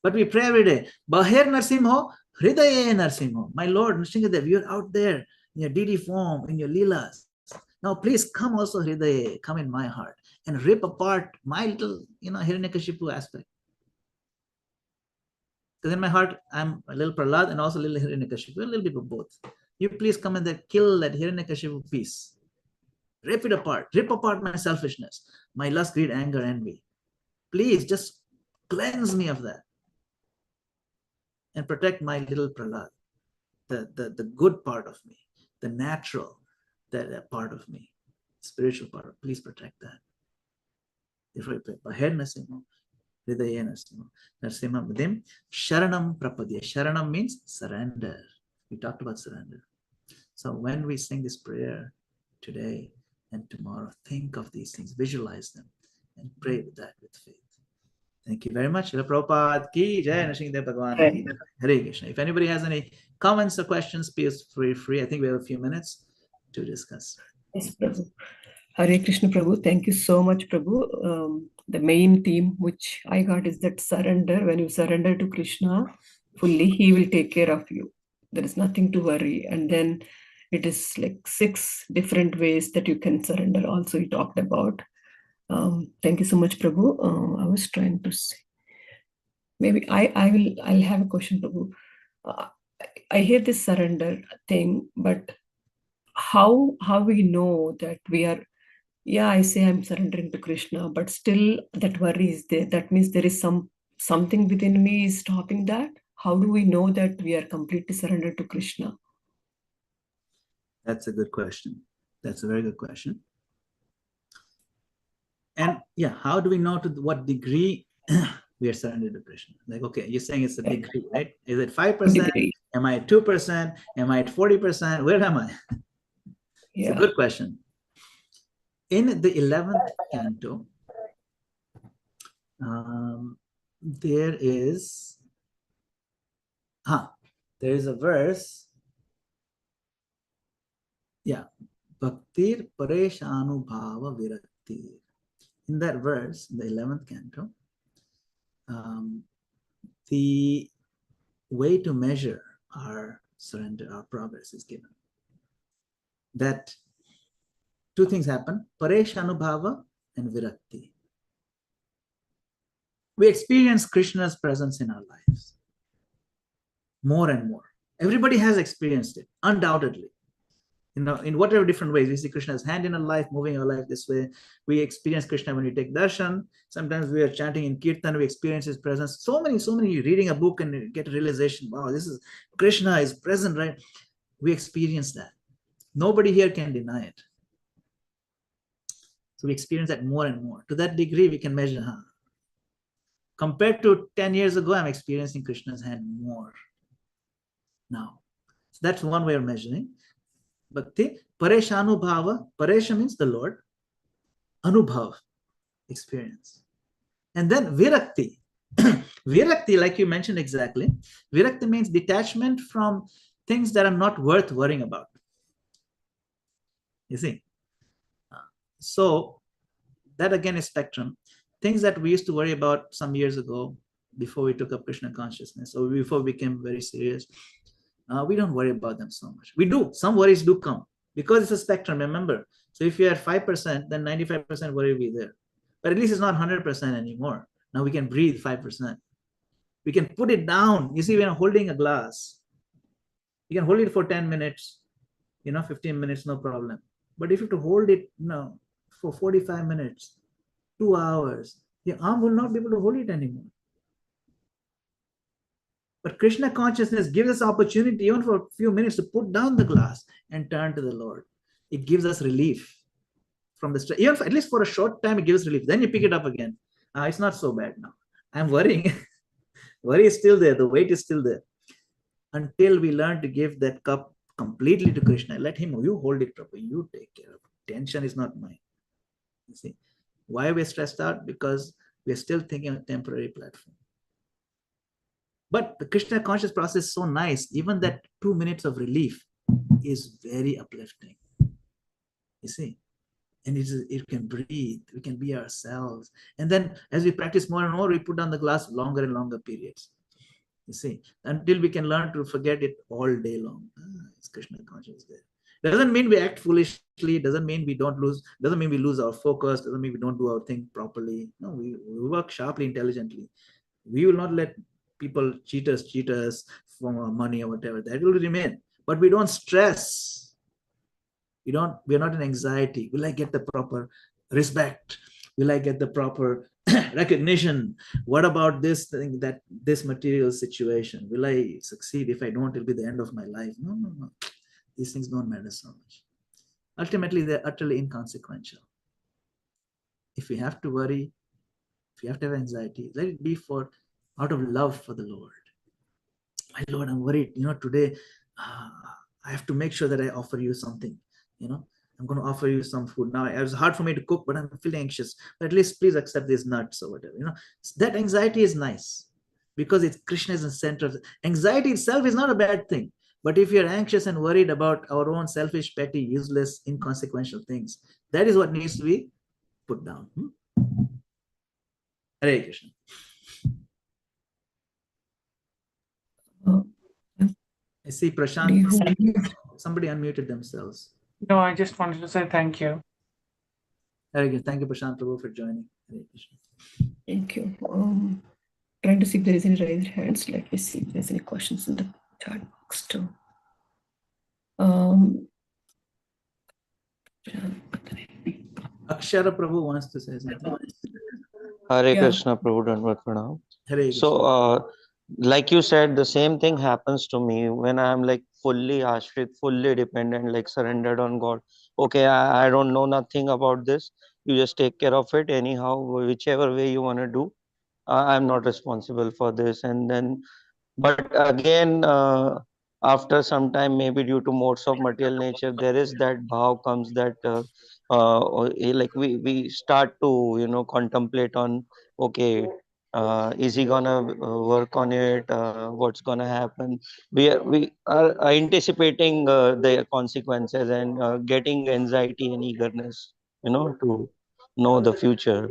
But we pray every day. Bahir Narsimho, Hridaye Narsimho. My Lord Nrsimhadev, you're out there in your DD form, in your Leelas. Now please come also Hridaye, come in my heart and rip apart my little, Hiranyakashipu aspect. Because in my heart, I'm a little Prahlad and also a little Hiranyakashipu, a little bit of both. You please come and then kill that Hiranyakashipu piece. Rip it apart. Rip apart my selfishness, my lust, greed, anger, envy. Please just cleanse me of that. And protect my little Prahlad, the good part of me, the natural that part of me, spiritual part. Please protect that. Therefore, I pray. Bahir Narsimha, Hridaya Narsimha. Narsimha Vidim, Sharanam Prapadya. Sharanam means surrender. We talked about surrender. So when we sing this prayer today and tomorrow, think of these things, visualize them, and pray with that with faith. Thank you very much. Prabhupada ki jai, Nrsimhadev Bhagwan ki jai. Hare Krishna. If anybody has any comments or questions, please feel free. I think we have a few minutes to discuss. Yes, Prabhu. Hare Krishna, Prabhu. Thank you so much, Prabhu. The main theme which I got is that surrender. When you surrender to Krishna, fully, he will take care of you. There is nothing to worry. And then it is like 6 different ways that you can surrender. Also, he talked about. Thank you so much, Prabhu. I was trying to say. Maybe I'll have a question, Prabhu. I hear this surrender thing, but how we know that we are, I say I'm surrendering to Krishna, but still that worry is there. That means there is something within me is stopping that. How do we know that we are completely surrendered to Krishna? That's a good question. That's a very good question. And yeah, how do we know to what degree we are surrendered to Krishna? Like, okay, you're saying it's a degree, right? Is it 5%? Degree. Am I at 2%? Am I at 40%? Where am I? It's a good question. In the 11th canto, there is a verse. Yeah, Bhaktir Pareshanubhava Viraktir. In that verse, the 11th canto, the way to measure our surrender, our progress is given. That 2 things happen, Pareshanubhava and Virakti. We experience Krishna's presence in our lives more and more. Everybody has experienced it, undoubtedly. In whatever different ways, we see Krishna's hand in our life, moving our life this way. We experience Krishna when we take darshan. Sometimes we are chanting in kirtan, we experience his presence. So many, reading a book and you get a realization, wow, this is Krishna is present, right? We experience that. Nobody here can deny it. So we experience that more and more. To that degree, we can measure, compared to 10 years ago, I'm experiencing Krishna's hand more now. So that's one way of measuring. Bhakti, Pareshanubhava, Paresha means the Lord, Anubhav, experience. And then Virakti. Virakti, like you mentioned exactly, Virakti means detachment from things that are not worth worrying about. You see? So that again is spectrum. Things that we used to worry about some years ago before we took up Krishna consciousness or before we became very serious, we don't worry about them so much. We do. Some worries do come because it's a spectrum, remember. So if you're at 5%, then 95% worry will be there. But at least it's not 100% anymore. Now we can breathe 5%. We can put it down. You see, when I'm holding a glass, you can hold it for 10 minutes, 15 minutes, no problem. But if you have to hold it for 45 minutes, 2 hours, your arm will not be able to hold it anymore. But Krishna consciousness gives us opportunity even for a few minutes to put down the glass and turn to the Lord. It gives us relief from the stress. Even at least for a short time, it gives relief. Then you pick it up again. It's not so bad now. I'm worrying. Worry is still there. The weight is still there. Until we learn to give that cup completely to Krishna. Let him, you hold it, Prabhu. You take care of it. Tension is not mine. You see? Why we're stressed out? Because we're still thinking on a temporary platform. But the Krishna conscious process is so nice. Even that 2 minutes of relief is very uplifting. You see? And it can breathe. We can be ourselves. And then as we practice more and more, we put down the glass longer and longer periods. You see? Until we can learn to forget it all day long. It's Krishna conscious there. Doesn't mean we act foolishly. Doesn't mean we don't lose. Doesn't mean we lose our focus. Doesn't mean we don't do our thing properly. No, we work sharply, intelligently. We will not let people cheat us from our money or whatever. That will remain. But we don't stress. We are not in anxiety. Will I get the proper respect? Will I get the proper recognition? What about this thing, this material situation? Will I succeed? If I don't, it'll be the end of my life. No. These things don't matter so much. Ultimately, they're utterly inconsequential. If we have to worry, if you have to have anxiety, let it be out of love for the Lord. My Lord, I'm worried. Today I have to make sure that I offer you something. I'm going to offer you some food. Now, it was hard for me to cook, but I'm feeling anxious. But at least please accept these nuts or whatever. That anxiety is nice because Krishna is in the center of it. Anxiety itself is not a bad thing. But if you're anxious and worried about our own selfish, petty, useless, inconsequential things, that is what needs to be put down. Hare Krishna. I see Prashant. Somebody unmuted themselves. No, I just wanted to say thank you. Very good. Thank you, Prashant Prabhu, for joining. Hare Krishna. Thank you. Trying to see if there is any raised hands. Let me see if there's any questions in the chat box too. Akshara Prabhu wants to say something. Hare Yeah. Krishna, Prabhu Dandavat Pranam. Hare Krishna. So, like you said, the same thing happens to me when I'm like fully ashrit, fully dependent, like surrendered on God. Okay, I don't know nothing about this. You just take care of it anyhow, whichever way you want to do. I'm not responsible for this. And then, but again, after some time, maybe due to modes of material nature, there is that bhav comes that like we start to, you know, contemplate on, okay, is he gonna work on it? What's gonna happen? We are anticipating the consequences and getting anxiety and eagerness, you know, to know the future.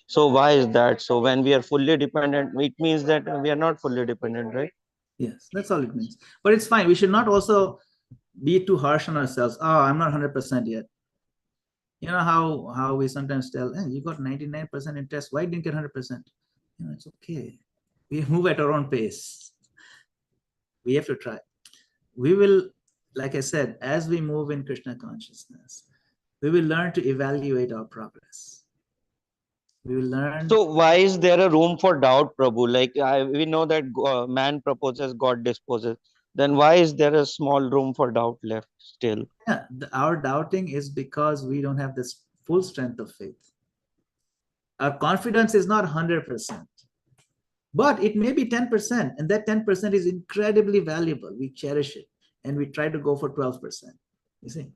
So why is that? So when we are fully dependent, it means that we are not fully dependent, right? Yes, that's all it means. But it's fine. We should not also be too harsh on ourselves. Oh, I'm not 100% yet. You know how we sometimes tell, hey, you got 99% in test. Why didn't you get 100%? You know, it's okay. We move at our own pace. We have to try. We will, like I said, as we move in Krishna consciousness, we will learn to evaluate our progress. We will learn. So why is there a room for doubt, Prabhu? Like we know that man proposes, God disposes. Then why is there a small room for doubt left still? Yeah, our doubting is because we don't have this full strength of faith. Our confidence is not 100%, but it may be 10%, and that 10% is incredibly valuable. We cherish it, and we try to go for 12%. You see,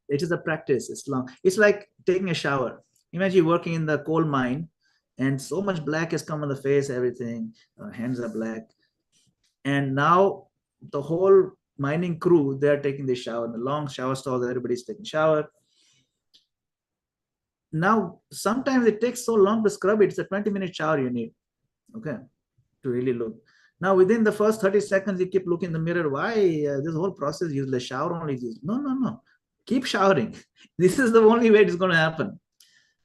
it is a practice. It's long. It's like taking a shower. Imagine working in the coal mine, and so much black has come on the face, everything. Our hands are black, and now the whole mining crew, they're taking the shower in the long shower stall. Everybody's taking shower. Now, sometimes it takes so long to scrub it. It's a 20-minute shower you need, okay, to really look. Now, within the first 30 seconds, you keep looking in the mirror. Why this whole process is useless? Shower only is used. No. Keep showering. This is the only way it's going to happen.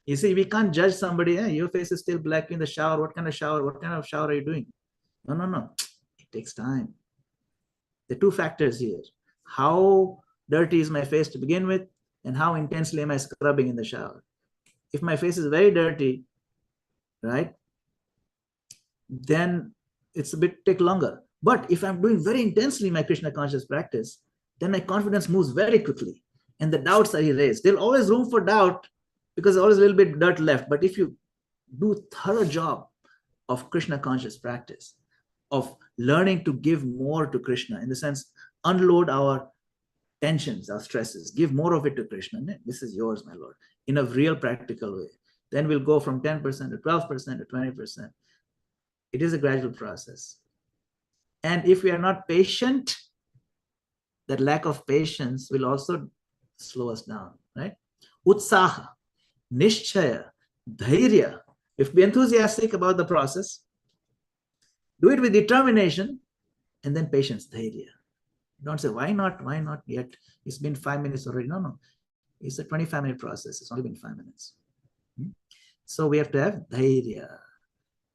You see, we can't judge somebody. Hey, your face is still black in the shower. What kind of shower? What kind of shower are you doing? No. It takes time. There are two factors here. How dirty is my face to begin with, and how intensely am I scrubbing in the shower? If my face is very dirty, right, then it's a bit take longer. But if I'm doing very intensely my Krishna conscious practice, then my confidence moves very quickly, and the doubts are erased. There's always room for doubt because there's always a little bit dirt left. But if you do thorough job of Krishna conscious practice, of learning to give more to Krishna, in the sense, unload our tensions, our stresses, give more of it to Krishna. This is yours, my Lord, in a real practical way. Then we'll go from 10% to 12% to 20%. It is a gradual process. And if we are not patient, that lack of patience will also slow us down, right? Utsaha, nishchaya, dhairya. If we are enthusiastic about the process, do it with determination, and then patience, dhairya. Don't say, why not yet? It's been 5 minutes already. No. It's a 25-minute process. It's only been 5 minutes. So we have to have dhairya.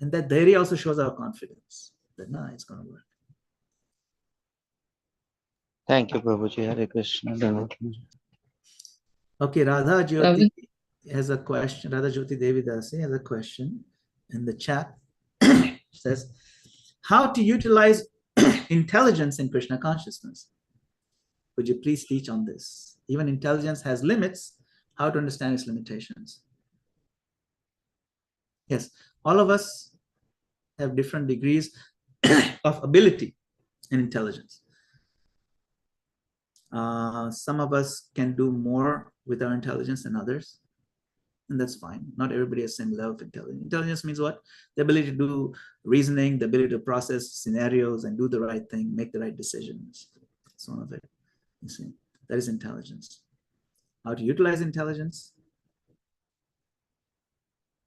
And that dhairya also shows our confidence that, no, it's going to work. Thank you, Prabhuji. Hare Krishna. Okay, Radha Jyoti has a question. Radha Jyoti Devidasi has a question in the chat. Says, how to utilize intelligence in Krishna consciousness? Could you please teach on this? Even intelligence has limits. How to understand its limitations? Yes, all of us have different degrees of ability and intelligence. Some of us can do more with our intelligence than others, and that's fine. Not everybody has the same level of intelligence. Intelligence means what? The ability to do reasoning, the ability to process scenarios and do the right thing, make the right decisions. That's one of it. You see, that is intelligence. How to utilize intelligence?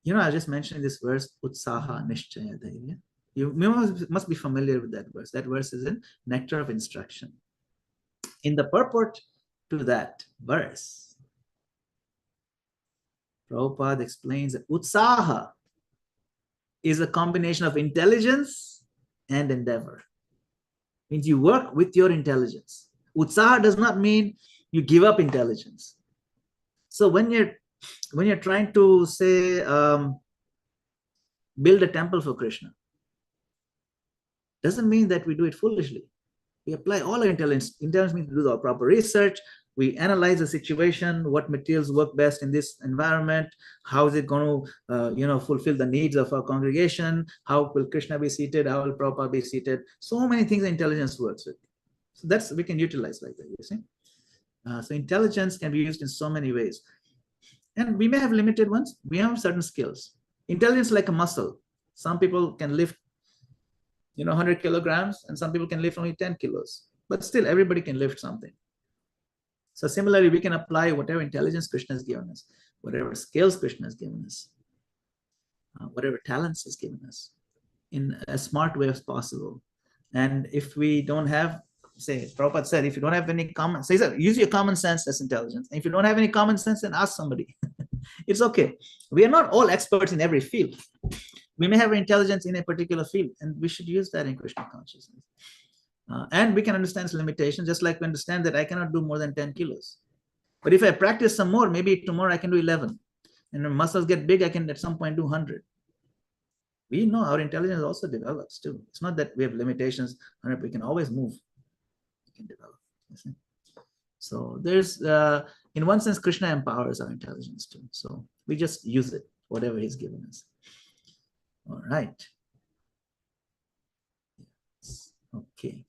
You know, I just mentioned this verse, Utsaha Nishchaya Dhairya. You must be familiar with that verse. That verse is in Nectar of Instruction. In the purport to that verse, Prabhupada explains that utsaha is a combination of intelligence and endeavor. Means you work with your intelligence. Utsaha does not mean you give up intelligence. So when you're trying to say build a temple for Krishna, doesn't mean that we do it foolishly. We apply all our intelligence. Intelligence means to do the proper research. We analyze the situation, what materials work best in this environment, how is it going to fulfill the needs of our congregation, how will Krishna be seated, how will Prabhupada be seated. So many things intelligence works with. So that's, we can utilize like that, you see. So intelligence can be used in so many ways. And we may have limited ones. We have certain skills. Intelligence is like a muscle. Some people can lift 100 kilograms, and some people can lift only 10 kilos. But still, everybody can lift something. So similarly, we can apply whatever intelligence Krishna has given us, whatever skills Krishna has given us, whatever talents He's given us, in as smart way as possible. And if we don't have, say, Prabhupada said, if you don't have any common, so he said, use your common sense as intelligence. And if you don't have any common sense, then ask somebody. It's okay. We are not all experts in every field. We may have intelligence in a particular field, and we should use that in Krishna consciousness. And we can understand its limitations, just like we understand that I cannot do more than 10 kilos. But if I practice some more, maybe tomorrow I can do 11. And when muscles get big, I can at some point do 100. We know our intelligence also develops too. It's not that we have limitations. We can always move. We can develop. You see? So there's, in one sense, Krishna empowers our intelligence too. So we just use it, whatever He's given us. All right. Yes. Okay.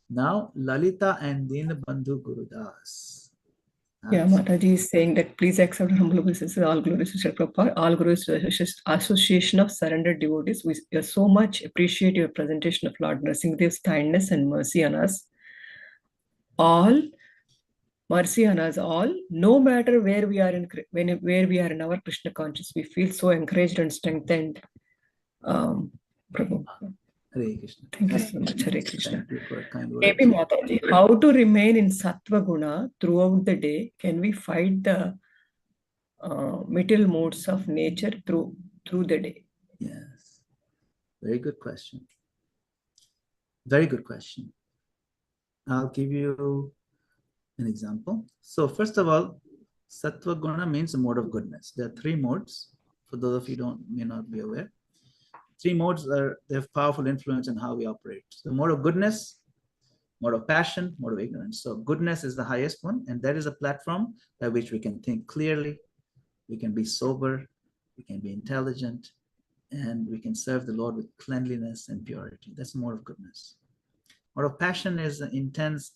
Now, Lalita and Dinabandhu Gurudas. Yeah, Mataji is saying that please accept humble obeisances. All glories to Srila Prabhupada. All glories to the Association of Surrendered Devotees. We so much appreciate your presentation of Lord Nrsimhadev's kindness and mercy on us. All mercy on us all, no matter where we are in our Krishna consciousness, we feel so encouraged and strengthened. Prabhu. Hare Krishna. Thank you so much. Hare Krishna. Thank you for kind words. Maybe Mataji, how to remain in sattva-guṇa throughout the day? Can we fight the material modes of nature through the day? Yes. Very good question. Very good question. I'll give you an example. So first of all, sattva-guṇa means a mode of goodness. There are three modes. For those of you who may not be aware. Three modes they have powerful influence on how we operate. So mode of goodness, mode of passion, mode of ignorance. So goodness is the highest one, and that is a platform by which we can think clearly, we can be sober, we can be intelligent, and we can serve the Lord with cleanliness and purity. That's the mode of goodness. Mode of passion is an intense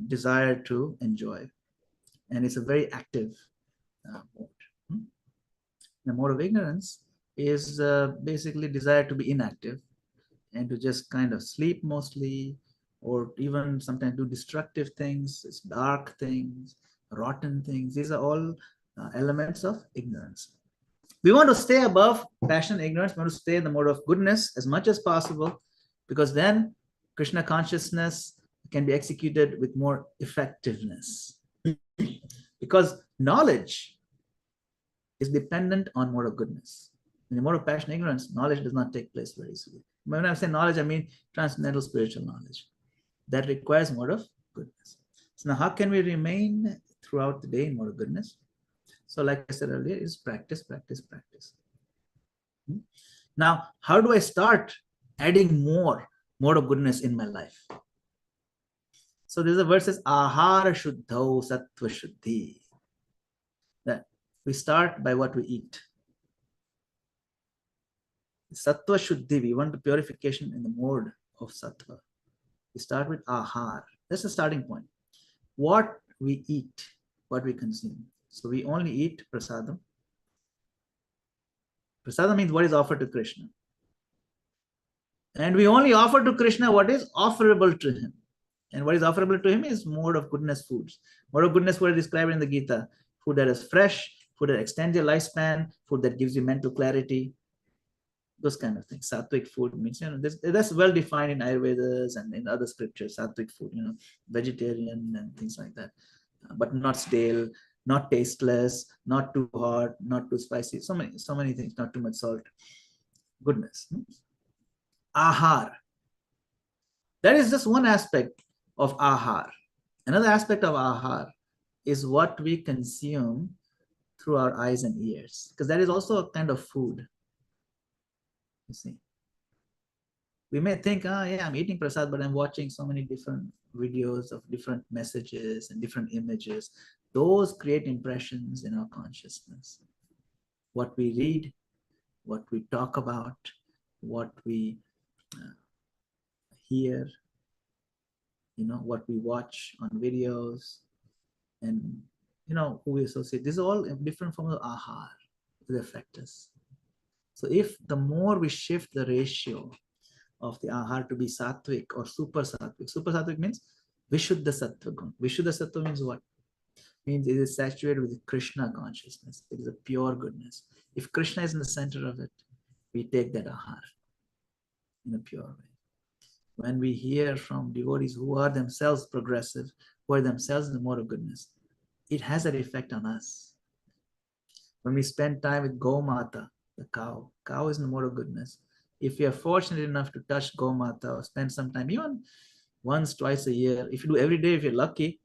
desire to enjoy, and it's a very active mode. The mode of ignorance is basically desire to be inactive and to just kind of sleep mostly, or even sometimes do destructive things, it's dark things, rotten things. These are all elements of ignorance. We want to stay above passion and ignorance. We want to stay in the mode of goodness as much as possible, because then Krishna consciousness can be executed with more effectiveness. Because knowledge is dependent on mode of goodness. In the mode of passion and ignorance, knowledge does not take place very easily. When I say knowledge, I mean transcendental spiritual knowledge. That requires mode of goodness. So now how can we remain throughout the day in mode of goodness? So like I said earlier, is practice, practice, practice. Now, how do I start adding more mode of goodness in my life? So there's a verse that says, ahara shuddho sattva-shuddhi. That we start by what we eat. Sattva-shuddhi, we want the purification in the mode of sattva. We start with ahar. That's the starting point. What we eat, what we consume. So we only eat prasādam. Prasādam means what is offered to Krishna. And we only offer to Krishna what is offerable to him. And what is offerable to him is mode of goodness foods. Mode of goodness food is described in the Gita. Food that is fresh, food that extends your lifespan, food that gives you mental clarity. those kind of things. Sattvic food means, that's well defined in Ayurvedas and in other scriptures. Sattvic food, vegetarian and things like that, but not stale, not tasteless, not too hot, not too spicy. So many things. Not too much salt. Goodness. Ahar. That is just one aspect of ahar. Another aspect of ahar is what we consume through our eyes and ears, because that is also a kind of food. You see, we may think, yeah, I'm eating prasad, but I'm watching so many different videos of different messages and different images. Those create impressions in our consciousness. What we read, what we talk about, what we hear, what we watch on videos, and who we associate. These are all different forms of ahar that affect us. So if the more we shift the ratio of the ahar to be sattvic or super sattvic means viśvāso sattva-guṇa. Viśvāso sattva means what? Means it is saturated with Krishna consciousness. It is a pure goodness. If Krishna is in the center of it, we take that ahar in a pure way. When we hear from devotees who are themselves progressive, who are themselves in the mode of goodness, it has that effect on us. When we spend time with Gomata, the cow is in the mode of goodness. If we are fortunate enough to touch Gomata or spend some time, even once, twice a year, if you do every day, if you're lucky,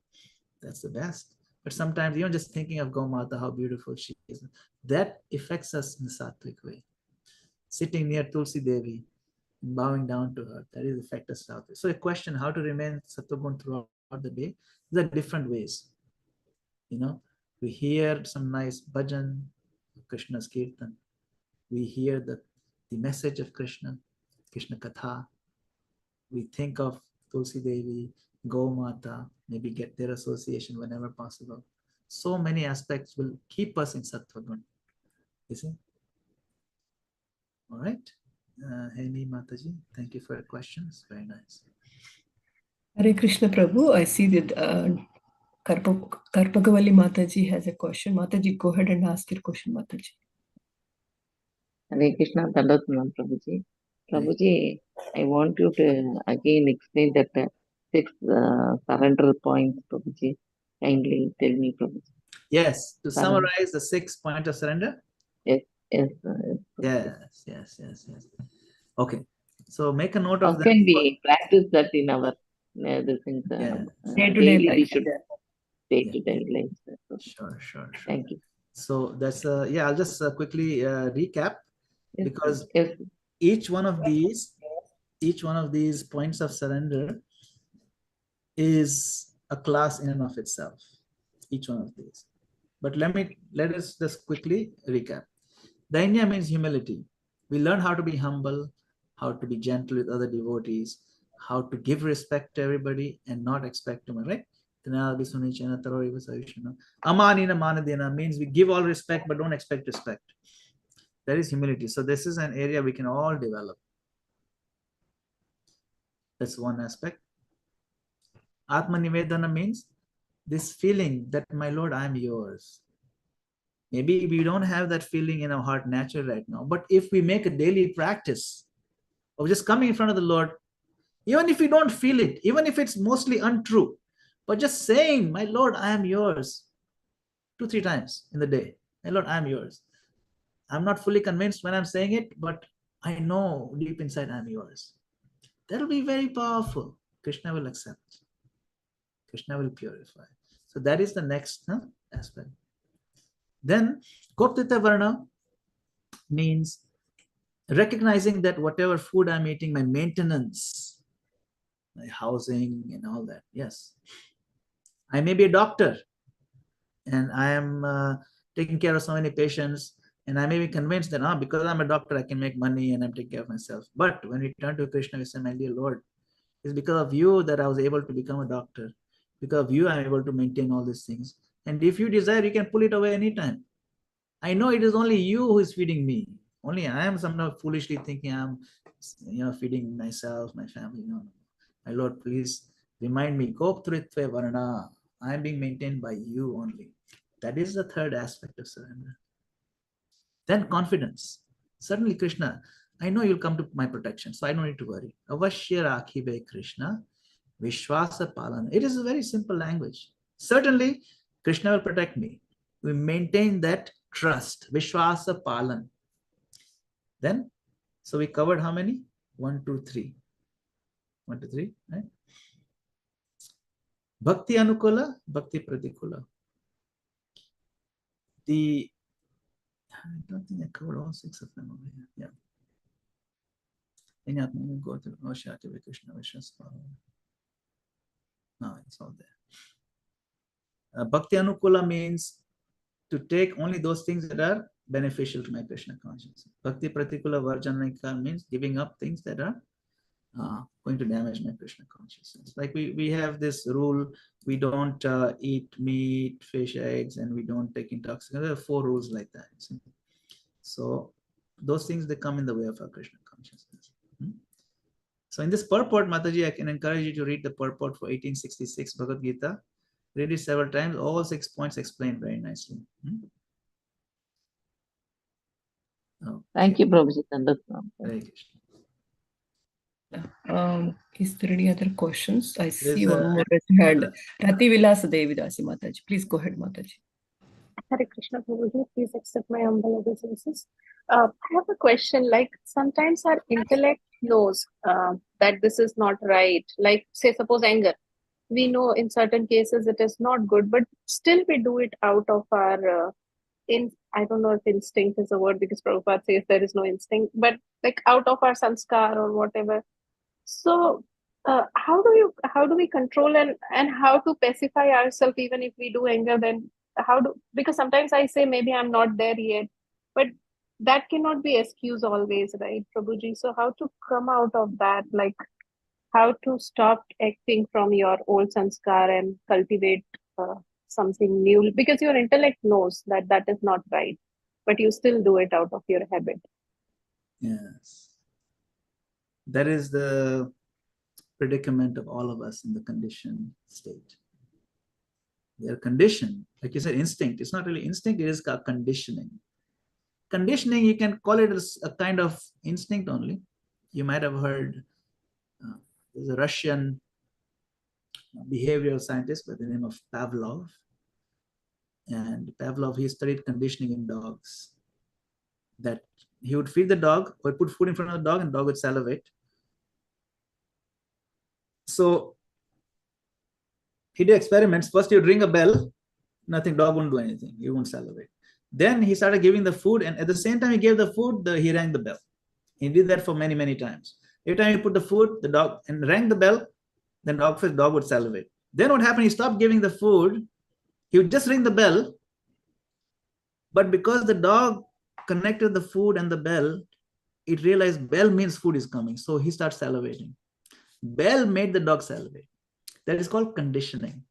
that's the best. But sometimes even just thinking of Gomata, how beautiful she is, that affects us in a sattvic way. Sitting near Tulsi Devi, bowing down to her, that is affect us sattvic. So a question, how to remain sattva-guṇa throughout the day? There are different ways. We hear some nice bhajan, Krishna's kirtan. We hear the message of Krishna Katha. We think of Tulsi Devi, Gomata, maybe get their association whenever possible. So many aspects will keep us in sattva-guṇa. You see? All right. Hemi Mataji, thank you for your questions. Very nice. Hare Krishna Prabhu, I see that Karpagavalli Mataji has a question. Mataji, go ahead and ask your question, Mataji. Hare Krishna, Dandavat Pranam, Prabhuji. Prabhuji, I want you to again explain that 6 surrender points, Prabhuji. Kindly tell me, Prabhuji. Yes, to summarize the 6 points of surrender? Yes. Okay, so make a note of How that. can we practice that in our day-to-day life? We should day-to-day life. Sure. Thank you. So that's I'll just quickly recap, Yes, because yes. each one of these points of surrender is a class in and of itself. Each one of these. But let us just quickly recap. Dainya means humility. We learn how to be humble, how to be gentle with other devotees, how to give respect to everybody and not expect too much, right? Amanina manadina means we give all respect but don't expect respect. That is humility. So this is an area we can all develop. That's one aspect. Ātma-nikṣepa means this feeling that, my Lord, I am yours. Maybe we don't have that feeling in our heart naturally right now, but if we make a daily practice of just coming in front of the Lord, even if we don't feel it, even if it's mostly untrue, but just saying, my Lord, I am yours, 2-3 times in the day. My Lord, I am yours. I'm not fully convinced when I'm saying it, but I know deep inside I'm yours. That'll be very powerful. Krishna will accept. Krishna will purify. So that is the next aspect. Then goptṛtve varaṇaṁ means recognizing that whatever food I'm eating, my maintenance, my housing and all that. Yes. I may be a doctor and I am taking care of so many patients, and I may be convinced that because I'm a doctor, I can make money and I'm taking care of myself. But when we turn to Krishna, we say, my dear Lord, it's because of you that I was able to become a doctor. Because of you, I'm able to maintain all these things. And if you desire, you can pull it away anytime. I know it is only you who is feeding me. Only I am somehow foolishly thinking I'm feeding myself, my family. No. My Lord, please remind me, goptṛtve varaṇaṁ. I am being maintained by you only. That is the third aspect of surrender. Then confidence. Certainly, Krishna, I know you'll come to my protection, so I don't need to worry. Avashya rakhibe Krishna, viśvāso palana. It is a very simple language. Certainly, Krishna will protect me. We maintain that trust, viśvāso palana. Then, so we covered how many? 1, 2, 3. 1, 2, 3, right? Bhakti ānukūla, bhakti pratikūla. I don't think I covered all 6 of them over here. Yeah. Any ātma-nikṣepa, go to ātma-nikṣepa, Krishna, viśvāso. No, it's all there. Bhakti ānukūla means to take only those things that are beneficial to my Krishna consciousness. Bhakti pratikūla varjanam means giving up things that are going to damage my Krishna consciousness. Like we have this rule, we don't eat meat, fish, eggs, and we don't take intoxicants. There are 4 rules like that. So those things, they come in the way of our Krishna consciousness. So in this purport, Mataji, I can encourage you to read the purport for 1866 Bhagavad Gita. Read it several times. All 6 points explained very nicely. Okay. Thank you, Prabhuji. Hare Krishna. Is there any other questions? I see There's one more raised hand. Rati Vilasa Devidasi Mataji. Please go ahead, Mataji. Hare Krishna, Prabhuji. Please accept my humble obeisances. I have a question. Like sometimes our intellect knows that this is not right. Like say, suppose anger. We know in certain cases it is not good, but still we do it out of our I don't know if instinct is a word, because Prabhupada says there is no instinct, but like out of our sanskar or whatever. So how do we control and how to pacify ourselves even if we do anger? Then because sometimes I say maybe I'm not there yet, but that cannot be excuse always, right, Prabhuji? So how to come out of that? Like how to stop acting from your old sanskar and cultivate something new, because your intellect knows that that is not right, but you still do it out of your habit. Yes. That is the predicament of all of us in the conditioned state. We are conditioned. Like you said, instinct. It's not really instinct, it is conditioning. Conditioning, you can call it as a kind of instinct only. You might have heard there's a Russian behavioral scientist by the name of Pavlov. And Pavlov, he studied conditioning in dogs. That he would feed the dog or put food in front of the dog and the dog would salivate. So he did experiments. First, he would ring a bell, nothing, dog wouldn't do anything, he won't salivate. Then he started giving the food, and at the same time he gave the food, he rang the bell. He did that for many, many times. Every time he put the food, the dog, and rang the bell, then dog would salivate. Then what happened, he stopped giving the food, he would just ring the bell, but because the dog connected the food and the bell, it realized bell means food is coming, so he starts salivating. Bell made the dog salivate. That is called conditioning.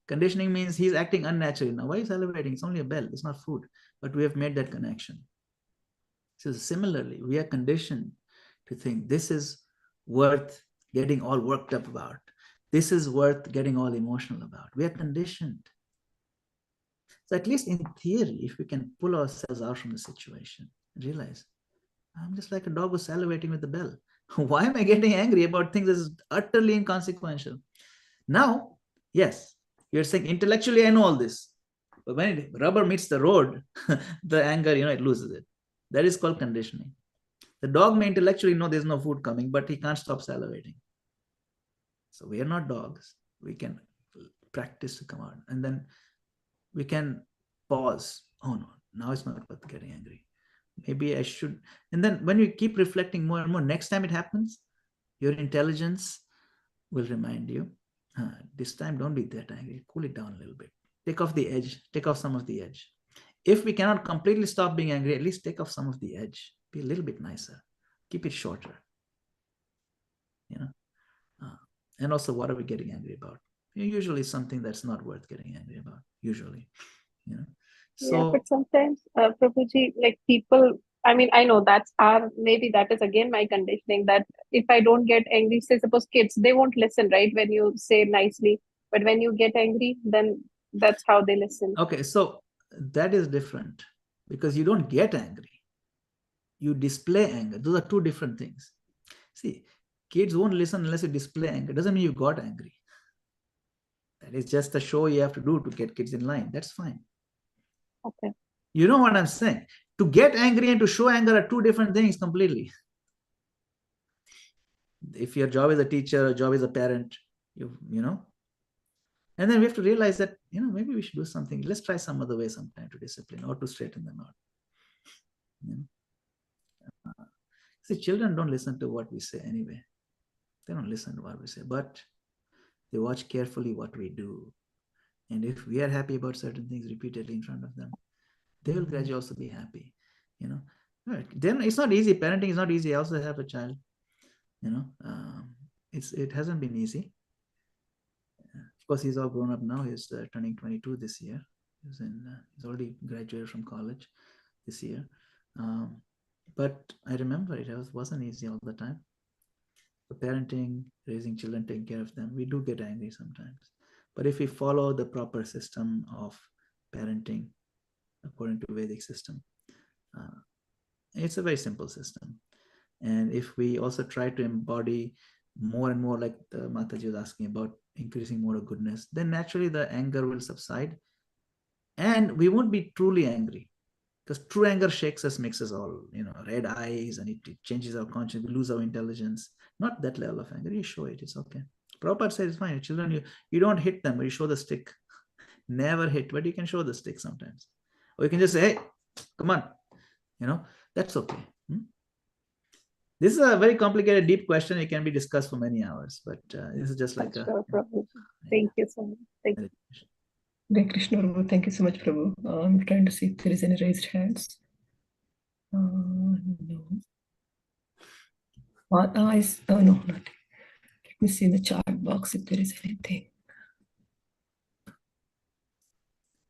Conditioning means he's acting unnaturally. Now, why are you salivating? It's only a bell, it's not food. But we have made that connection. So similarly, we are conditioned to think this is worth getting all worked up about. This is worth getting all emotional about. We are conditioned. So at least in theory, if we can pull ourselves out from the situation and realize, I'm just like a dog who's salivating with the bell. Why am I getting angry about things that is utterly inconsequential? Now, yes, you're saying intellectually I know all this, but when rubber meets the road, the anger, it loses it. That is called conditioning. The dog may intellectually know there's no food coming, but he can't stop salivating. So we are not dogs. We can practice to come out, and then we can pause. Oh no, now it's not worth getting angry. Maybe I should. And then when you keep reflecting more and more, next time it happens, your intelligence will remind you, this time don't be that angry. Cool it down a little bit. Take off the edge. Take off some of the edge. If we cannot completely stop being angry, at least take off some of the edge. Be a little bit nicer. Keep it shorter. And also, what are we getting angry about? Usually something that's not worth getting angry about. Usually, So, yeah, but sometimes, Prabhuji, like people, I mean, I know maybe that is again my conditioning, that if I don't get angry, say suppose kids, they won't listen, right? When you say nicely, but when you get angry, then that's how they listen. Okay, so that is different because you don't get angry. you display anger. Those are two different things. See, kids won't listen unless you display anger. Doesn't mean you got angry. That is just a show you have to do to get kids in line. That's fine. Okay. You know what I'm saying? To get angry and to show anger are two different things completely. If your job is a teacher, or job is a parent, you know. And then we have to realize that, maybe we should do something. Let's try some other way sometime to discipline or to straighten them out. See, children don't listen to what we say anyway. They don't listen to what we say, but they watch carefully what we do. And if we are happy about certain things repeatedly in front of them, they will gradually also be happy. Then it's not easy. Parenting is not easy. I also have a child. It hasn't been easy. Of course, he's all grown up now. He's turning 22 this year. He's already graduated from college this year. But I remember it wasn't easy all the time. So parenting, raising children, taking care of them, we do get angry sometimes. But if we follow the proper system of parenting according to Vedic system, it's a very simple system. And if we also try to embody more and more, like the Mataji was asking about, increasing more of goodness, then naturally the anger will subside and we won't be truly angry, because true anger shakes us, makes us all, red eyes, and it changes our conscience. We lose our intelligence. Not that level of anger. You show it, it's okay. Prabhupada says it's fine. Children, you don't hit them, but you show the stick. Never hit, but you can show the stick sometimes. Or you can just say, hey, come on. That's okay. This is a very complicated, deep question. It can be discussed for many hours, but this is just like Prabhu. Thank you so much. Thank you. Hare Krishna, Prabhu. Thank you so much, Prabhu. I'm trying to see if there is any raised hands. No. No, not. Let me see in the chat box if there is anything.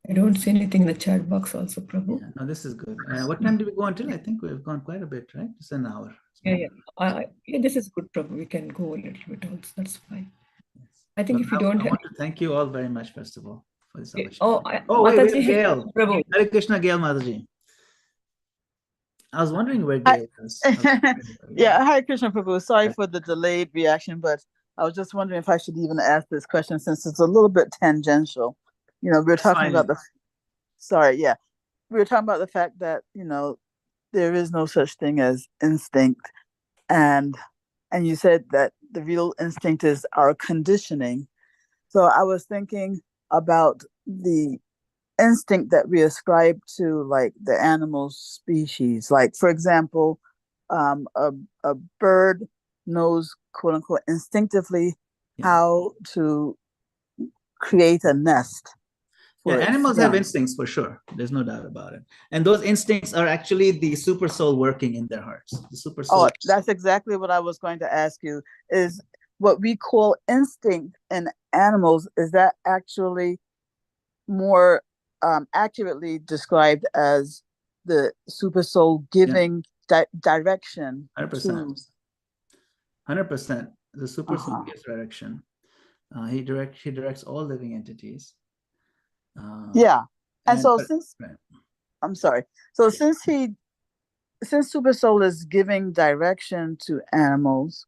I don't see anything in the chat box also, Prabhu. Yeah, no, this is good. What time did we go until? I think we've gone quite a bit, right? It's an hour. Yeah. This is good, Prabhu. We can go a little bit also. That's fine. Yes. I think if you I don't want to thank you all very much, first of all, for this opportunity. Mataji, wait, Gail. Prabhu. Hare Krishna, Gail Mataji. I was wondering where Gail is. Yeah, Hare Krishna, Prabhu. Sorry for the delayed reaction, but I was just wondering if I should even ask this question, since it's a little bit tangential. We're talking about we were talking about the fact that, there is no such thing as instinct. And you said that the real instinct is our conditioning. So I was thinking about the instinct that we ascribe to, like, the animal species. Like, for example, a bird knows, quote unquote, instinctively how to create a nest. Yeah, animals have instincts for sure. There's no doubt about it. And those instincts are actually the super soul working in their hearts. The super soul. Oh, that's exactly what I was going to ask you. Is what we call instinct in animals, is that actually more accurately described as the super soul giving direction? 100%. 100%. The super soul gives direction. He directs all living entities. And so since I'm sorry, so since super soul is giving direction to animals,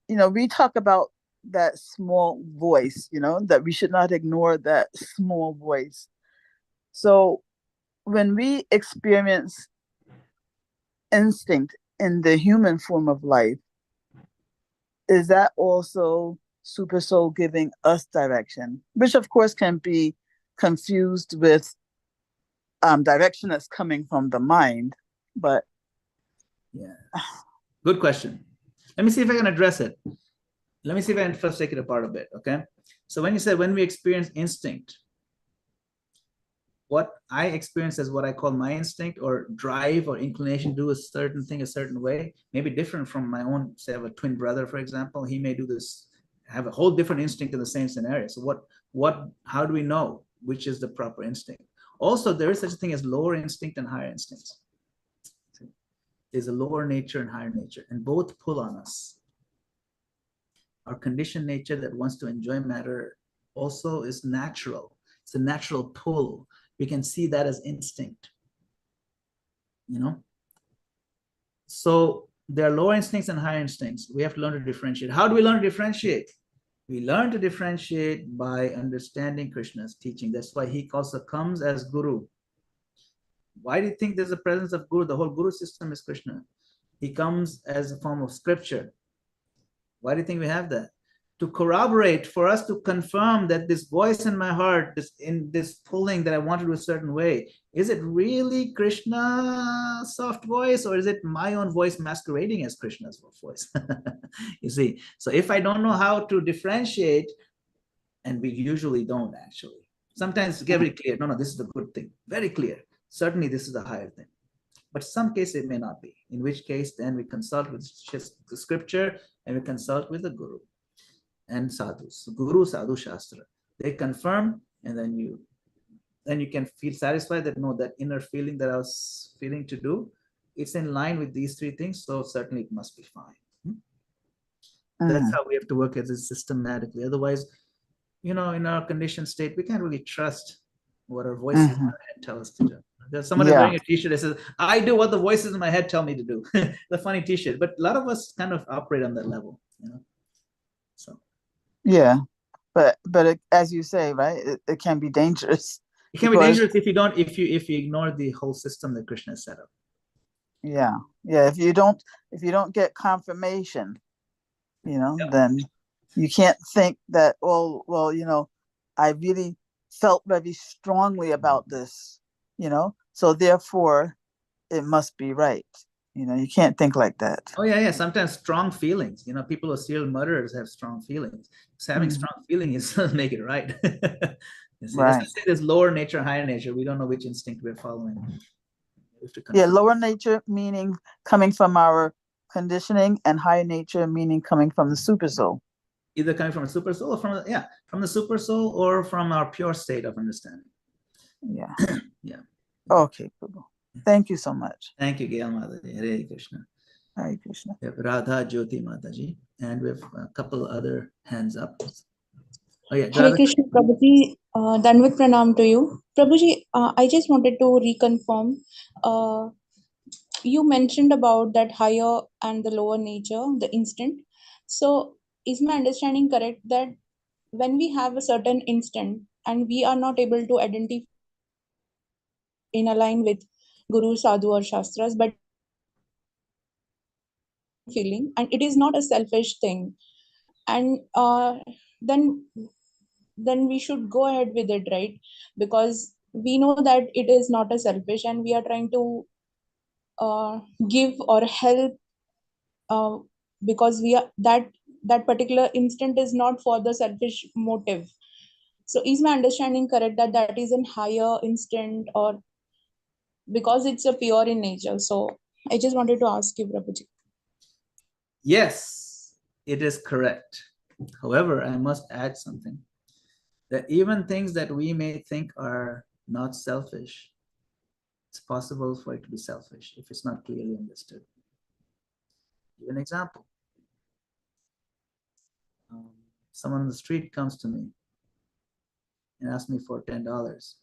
we talk about that small voice, that we should not ignore that small voice. So when we experience instinct in the human form of life, is that also super soul giving us direction, which of course can be confused with direction that's coming from the mind? But good question. Let me see if I can address it. Let me see if I can first take it apart a bit. Okay, so when you said when we experience instinct, what I experience as what I call my instinct or drive or inclination to do a certain thing a certain way, maybe different from my own. Say I have a twin brother, for example, he may do this, have a whole different instinct in the same scenario. So how do we know which is the proper instinct? Also, there is such a thing as lower instinct and higher instincts. There's a lower nature and higher nature, and both pull on us. Our conditioned nature that wants to enjoy matter also is natural. It's a natural pull. We can see that as instinct. you know. So there are lower instincts and higher instincts. We have to learn to differentiate. How do we learn to differentiate? We learn to differentiate by understanding Krishna's teaching. That's why he also comes as Guru. Why do you think there's a presence of Guru? The whole Guru system is Krishna. He comes as a form of scripture. Why do you think we have that? To corroborate, for us to confirm that this voice in my heart, this pulling that I want to do a certain way, is it really Krishna's soft voice, or is it my own voice masquerading as Krishna's voice? You see, so if I don't know how to differentiate, and we usually don't actually, sometimes get very clear, no, this is the good thing, very clear, certainly this is the higher thing. But some cases it may not be, in which case then we consult with the scripture and we consult with the Guru and sadhus, Guru, Sadhu, Shastra. They confirm, and then you can feel satisfied that no, that inner feeling that I was feeling to do, it's in line with these three things, so certainly it must be fine. That's how we have to work at it systematically. Otherwise, in our conditioned state, we can't really trust what our voices in our head tell us to do. There's someone is wearing a t-shirt that says, I do what the voices in my head tell me to do. The funny t-shirt, but a lot of us kind of operate on that level, so. Yeah, but as you say, right, it can be dangerous. It can be dangerous if you ignore the whole system that Krishna set up. Yeah. If you don't get confirmation, then you can't think that, I really felt very strongly about this, so therefore it must be right. You can't think like that. Oh yeah. Sometimes strong feelings. People who are serial murderers have strong feelings. So having strong feelings doesn't make it right. Right. Let's say there's lower nature, higher nature. We don't know which instinct we're following. Lower nature meaning coming from our conditioning, and higher nature meaning coming from the super soul. Either coming from a super soul or from the super soul, or from our pure state of understanding. Yeah. Yeah. Okay, Prabhu. Thank you so much. Thank you, Gail Mataji. Hare Krishna. Hare Krishna. We have Radha Jyoti Mataji, and we have a couple other hands up. Oh yeah, Hare Krishna, Prabhuji. Dandavat pranam to you. Prabhuji, I just wanted to reconfirm. You mentioned about that higher and the lower nature, the instant. So is my understanding correct that when we have a certain instant and we are not able to identify in align with Guru, Sadhu or Shastras, but feeling, and it is not a selfish thing, and then we should go ahead with it, right? Because we know that it is not a selfish, and we are trying to give or help, because we are that particular instant is not for the selfish motive. So is my understanding correct that that is in higher instant, or because it's a pure in nature? So I just wanted to ask you, Prabhuji. Yes, it is correct. However, I must add something, that even things that we may think are not selfish, it's possible for it to be selfish if it's not clearly understood. Give an example. Someone on the street comes to me and asks me for $10.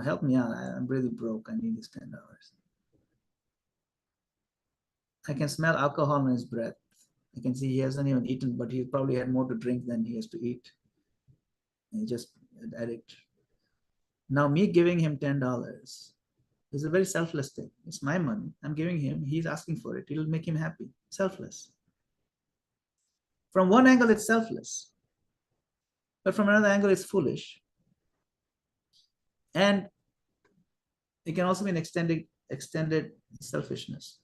Help me out. I'm really broke. I need this $10. I can smell alcohol in his breath. I can see he hasn't even eaten, but he probably had more to drink than he has to eat. And he's just an addict. Now, me giving him $10 is a very selfless thing. It's my money. I'm giving him. He's asking for it. It'll make him happy. Selfless. From one angle, it's selfless. But from another angle, it's foolish. And it can also be an extended selfishness.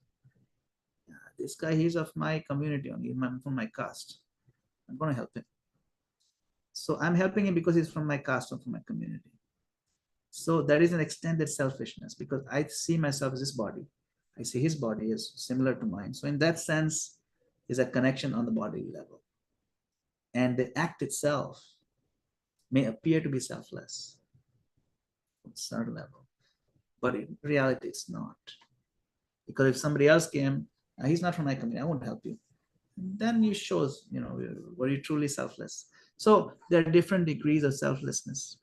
This guy, he's of my community only, from my caste. I'm going to help him. So I'm helping him because he's from my caste or from my community. So that is an extended selfishness, because I see myself as his body. I see his body as similar to mine. So in that sense, is a connection on the body level. And the act itself may appear to be selfless on a certain level, but in reality, it's not. Because if somebody else came, he's not from my community, I won't help you. Then you shows, were you truly selfless? So there are different degrees of selflessness.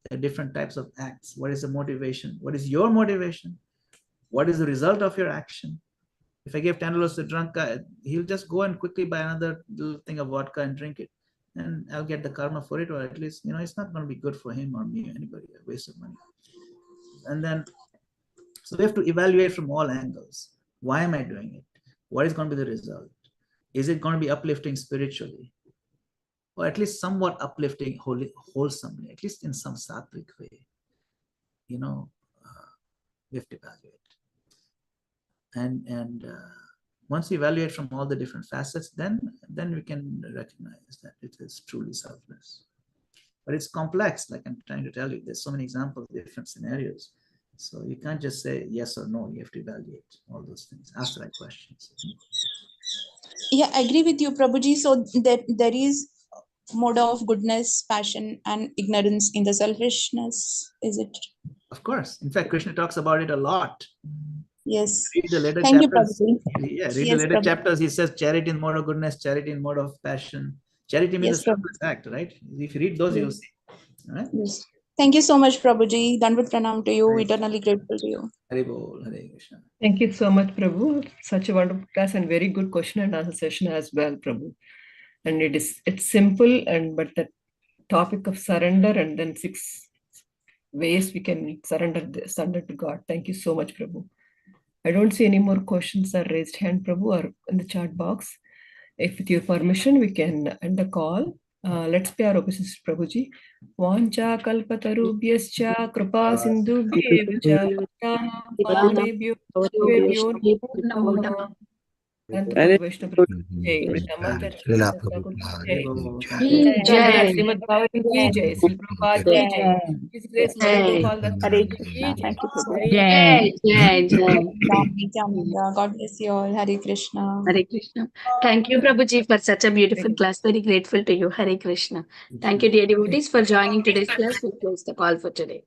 There are different types of acts. What is the motivation? What is your motivation? what is the result of your action? If I give $10 to a drunk guy, he'll just go and quickly buy another little thing of vodka and drink it. And I'll get the karma for it, or at least, it's not going to be good for him or me or anybody, a waste of money. And then, so we have to evaluate from all angles. Why am I doing it? What is going to be the result? Is it going to be uplifting spiritually? Or at least somewhat uplifting wholesomely, at least in some sattvic way? We have to evaluate. And once we evaluate from all the different facets, then we can recognize that it is truly selfless. But it's complex, like I'm trying to tell you. There's so many examples, different scenarios. So you can't just say yes or no. You have to evaluate all those things. Ask the right questions. Yeah, I agree with you, Prabhuji. So there is mode of goodness, passion, and ignorance in the selfishness, is it? Of course. In fact, Krishna talks about it a lot. Yes. Read the later Thank chapters. You, Yeah, read yes, the later Prabhuji. chapters. He says charity in mode of goodness, charity in mode of passion. Charity means Yes, a selfless act, right? If you read those, you'll see. All right? Yes. Thank you so much, Prabhuji. Dandavat pranam to you. Right. Eternally grateful to you. Hare Bol, Hare Krishna. Thank you so much, Prabhu. Such a wonderful class and very good question and answer session as well, Prabhu. And it's simple, but the topic of surrender and then 6 ways we can surrender to God. Thank you so much, Prabhu. I don't see any more questions or raised hand, Prabhu, or in the chat box. If with your permission, we can end the call. Let's pay our obeisances, Prabhuji. Vancha kalpatarubhyascha kripa sindhubhyeva cha pavanebhyo namo. And Vaishnava Jai, Dhammacha Jai, Jai. Srimad Bhagavatam ki Jai, Srila Prabhupada ki Jai, His Grace Madana Gopala Hare ki Krishna. Jai. Thank you, Prabhuji. Jai. God bless you all. Hare Krishna. Hare Krishna. Thank you, Prabhuji, for such a beautiful class. Very grateful to you. Hare Krishna. Thank you, dear devotees, for joining today's class. We close the call for today.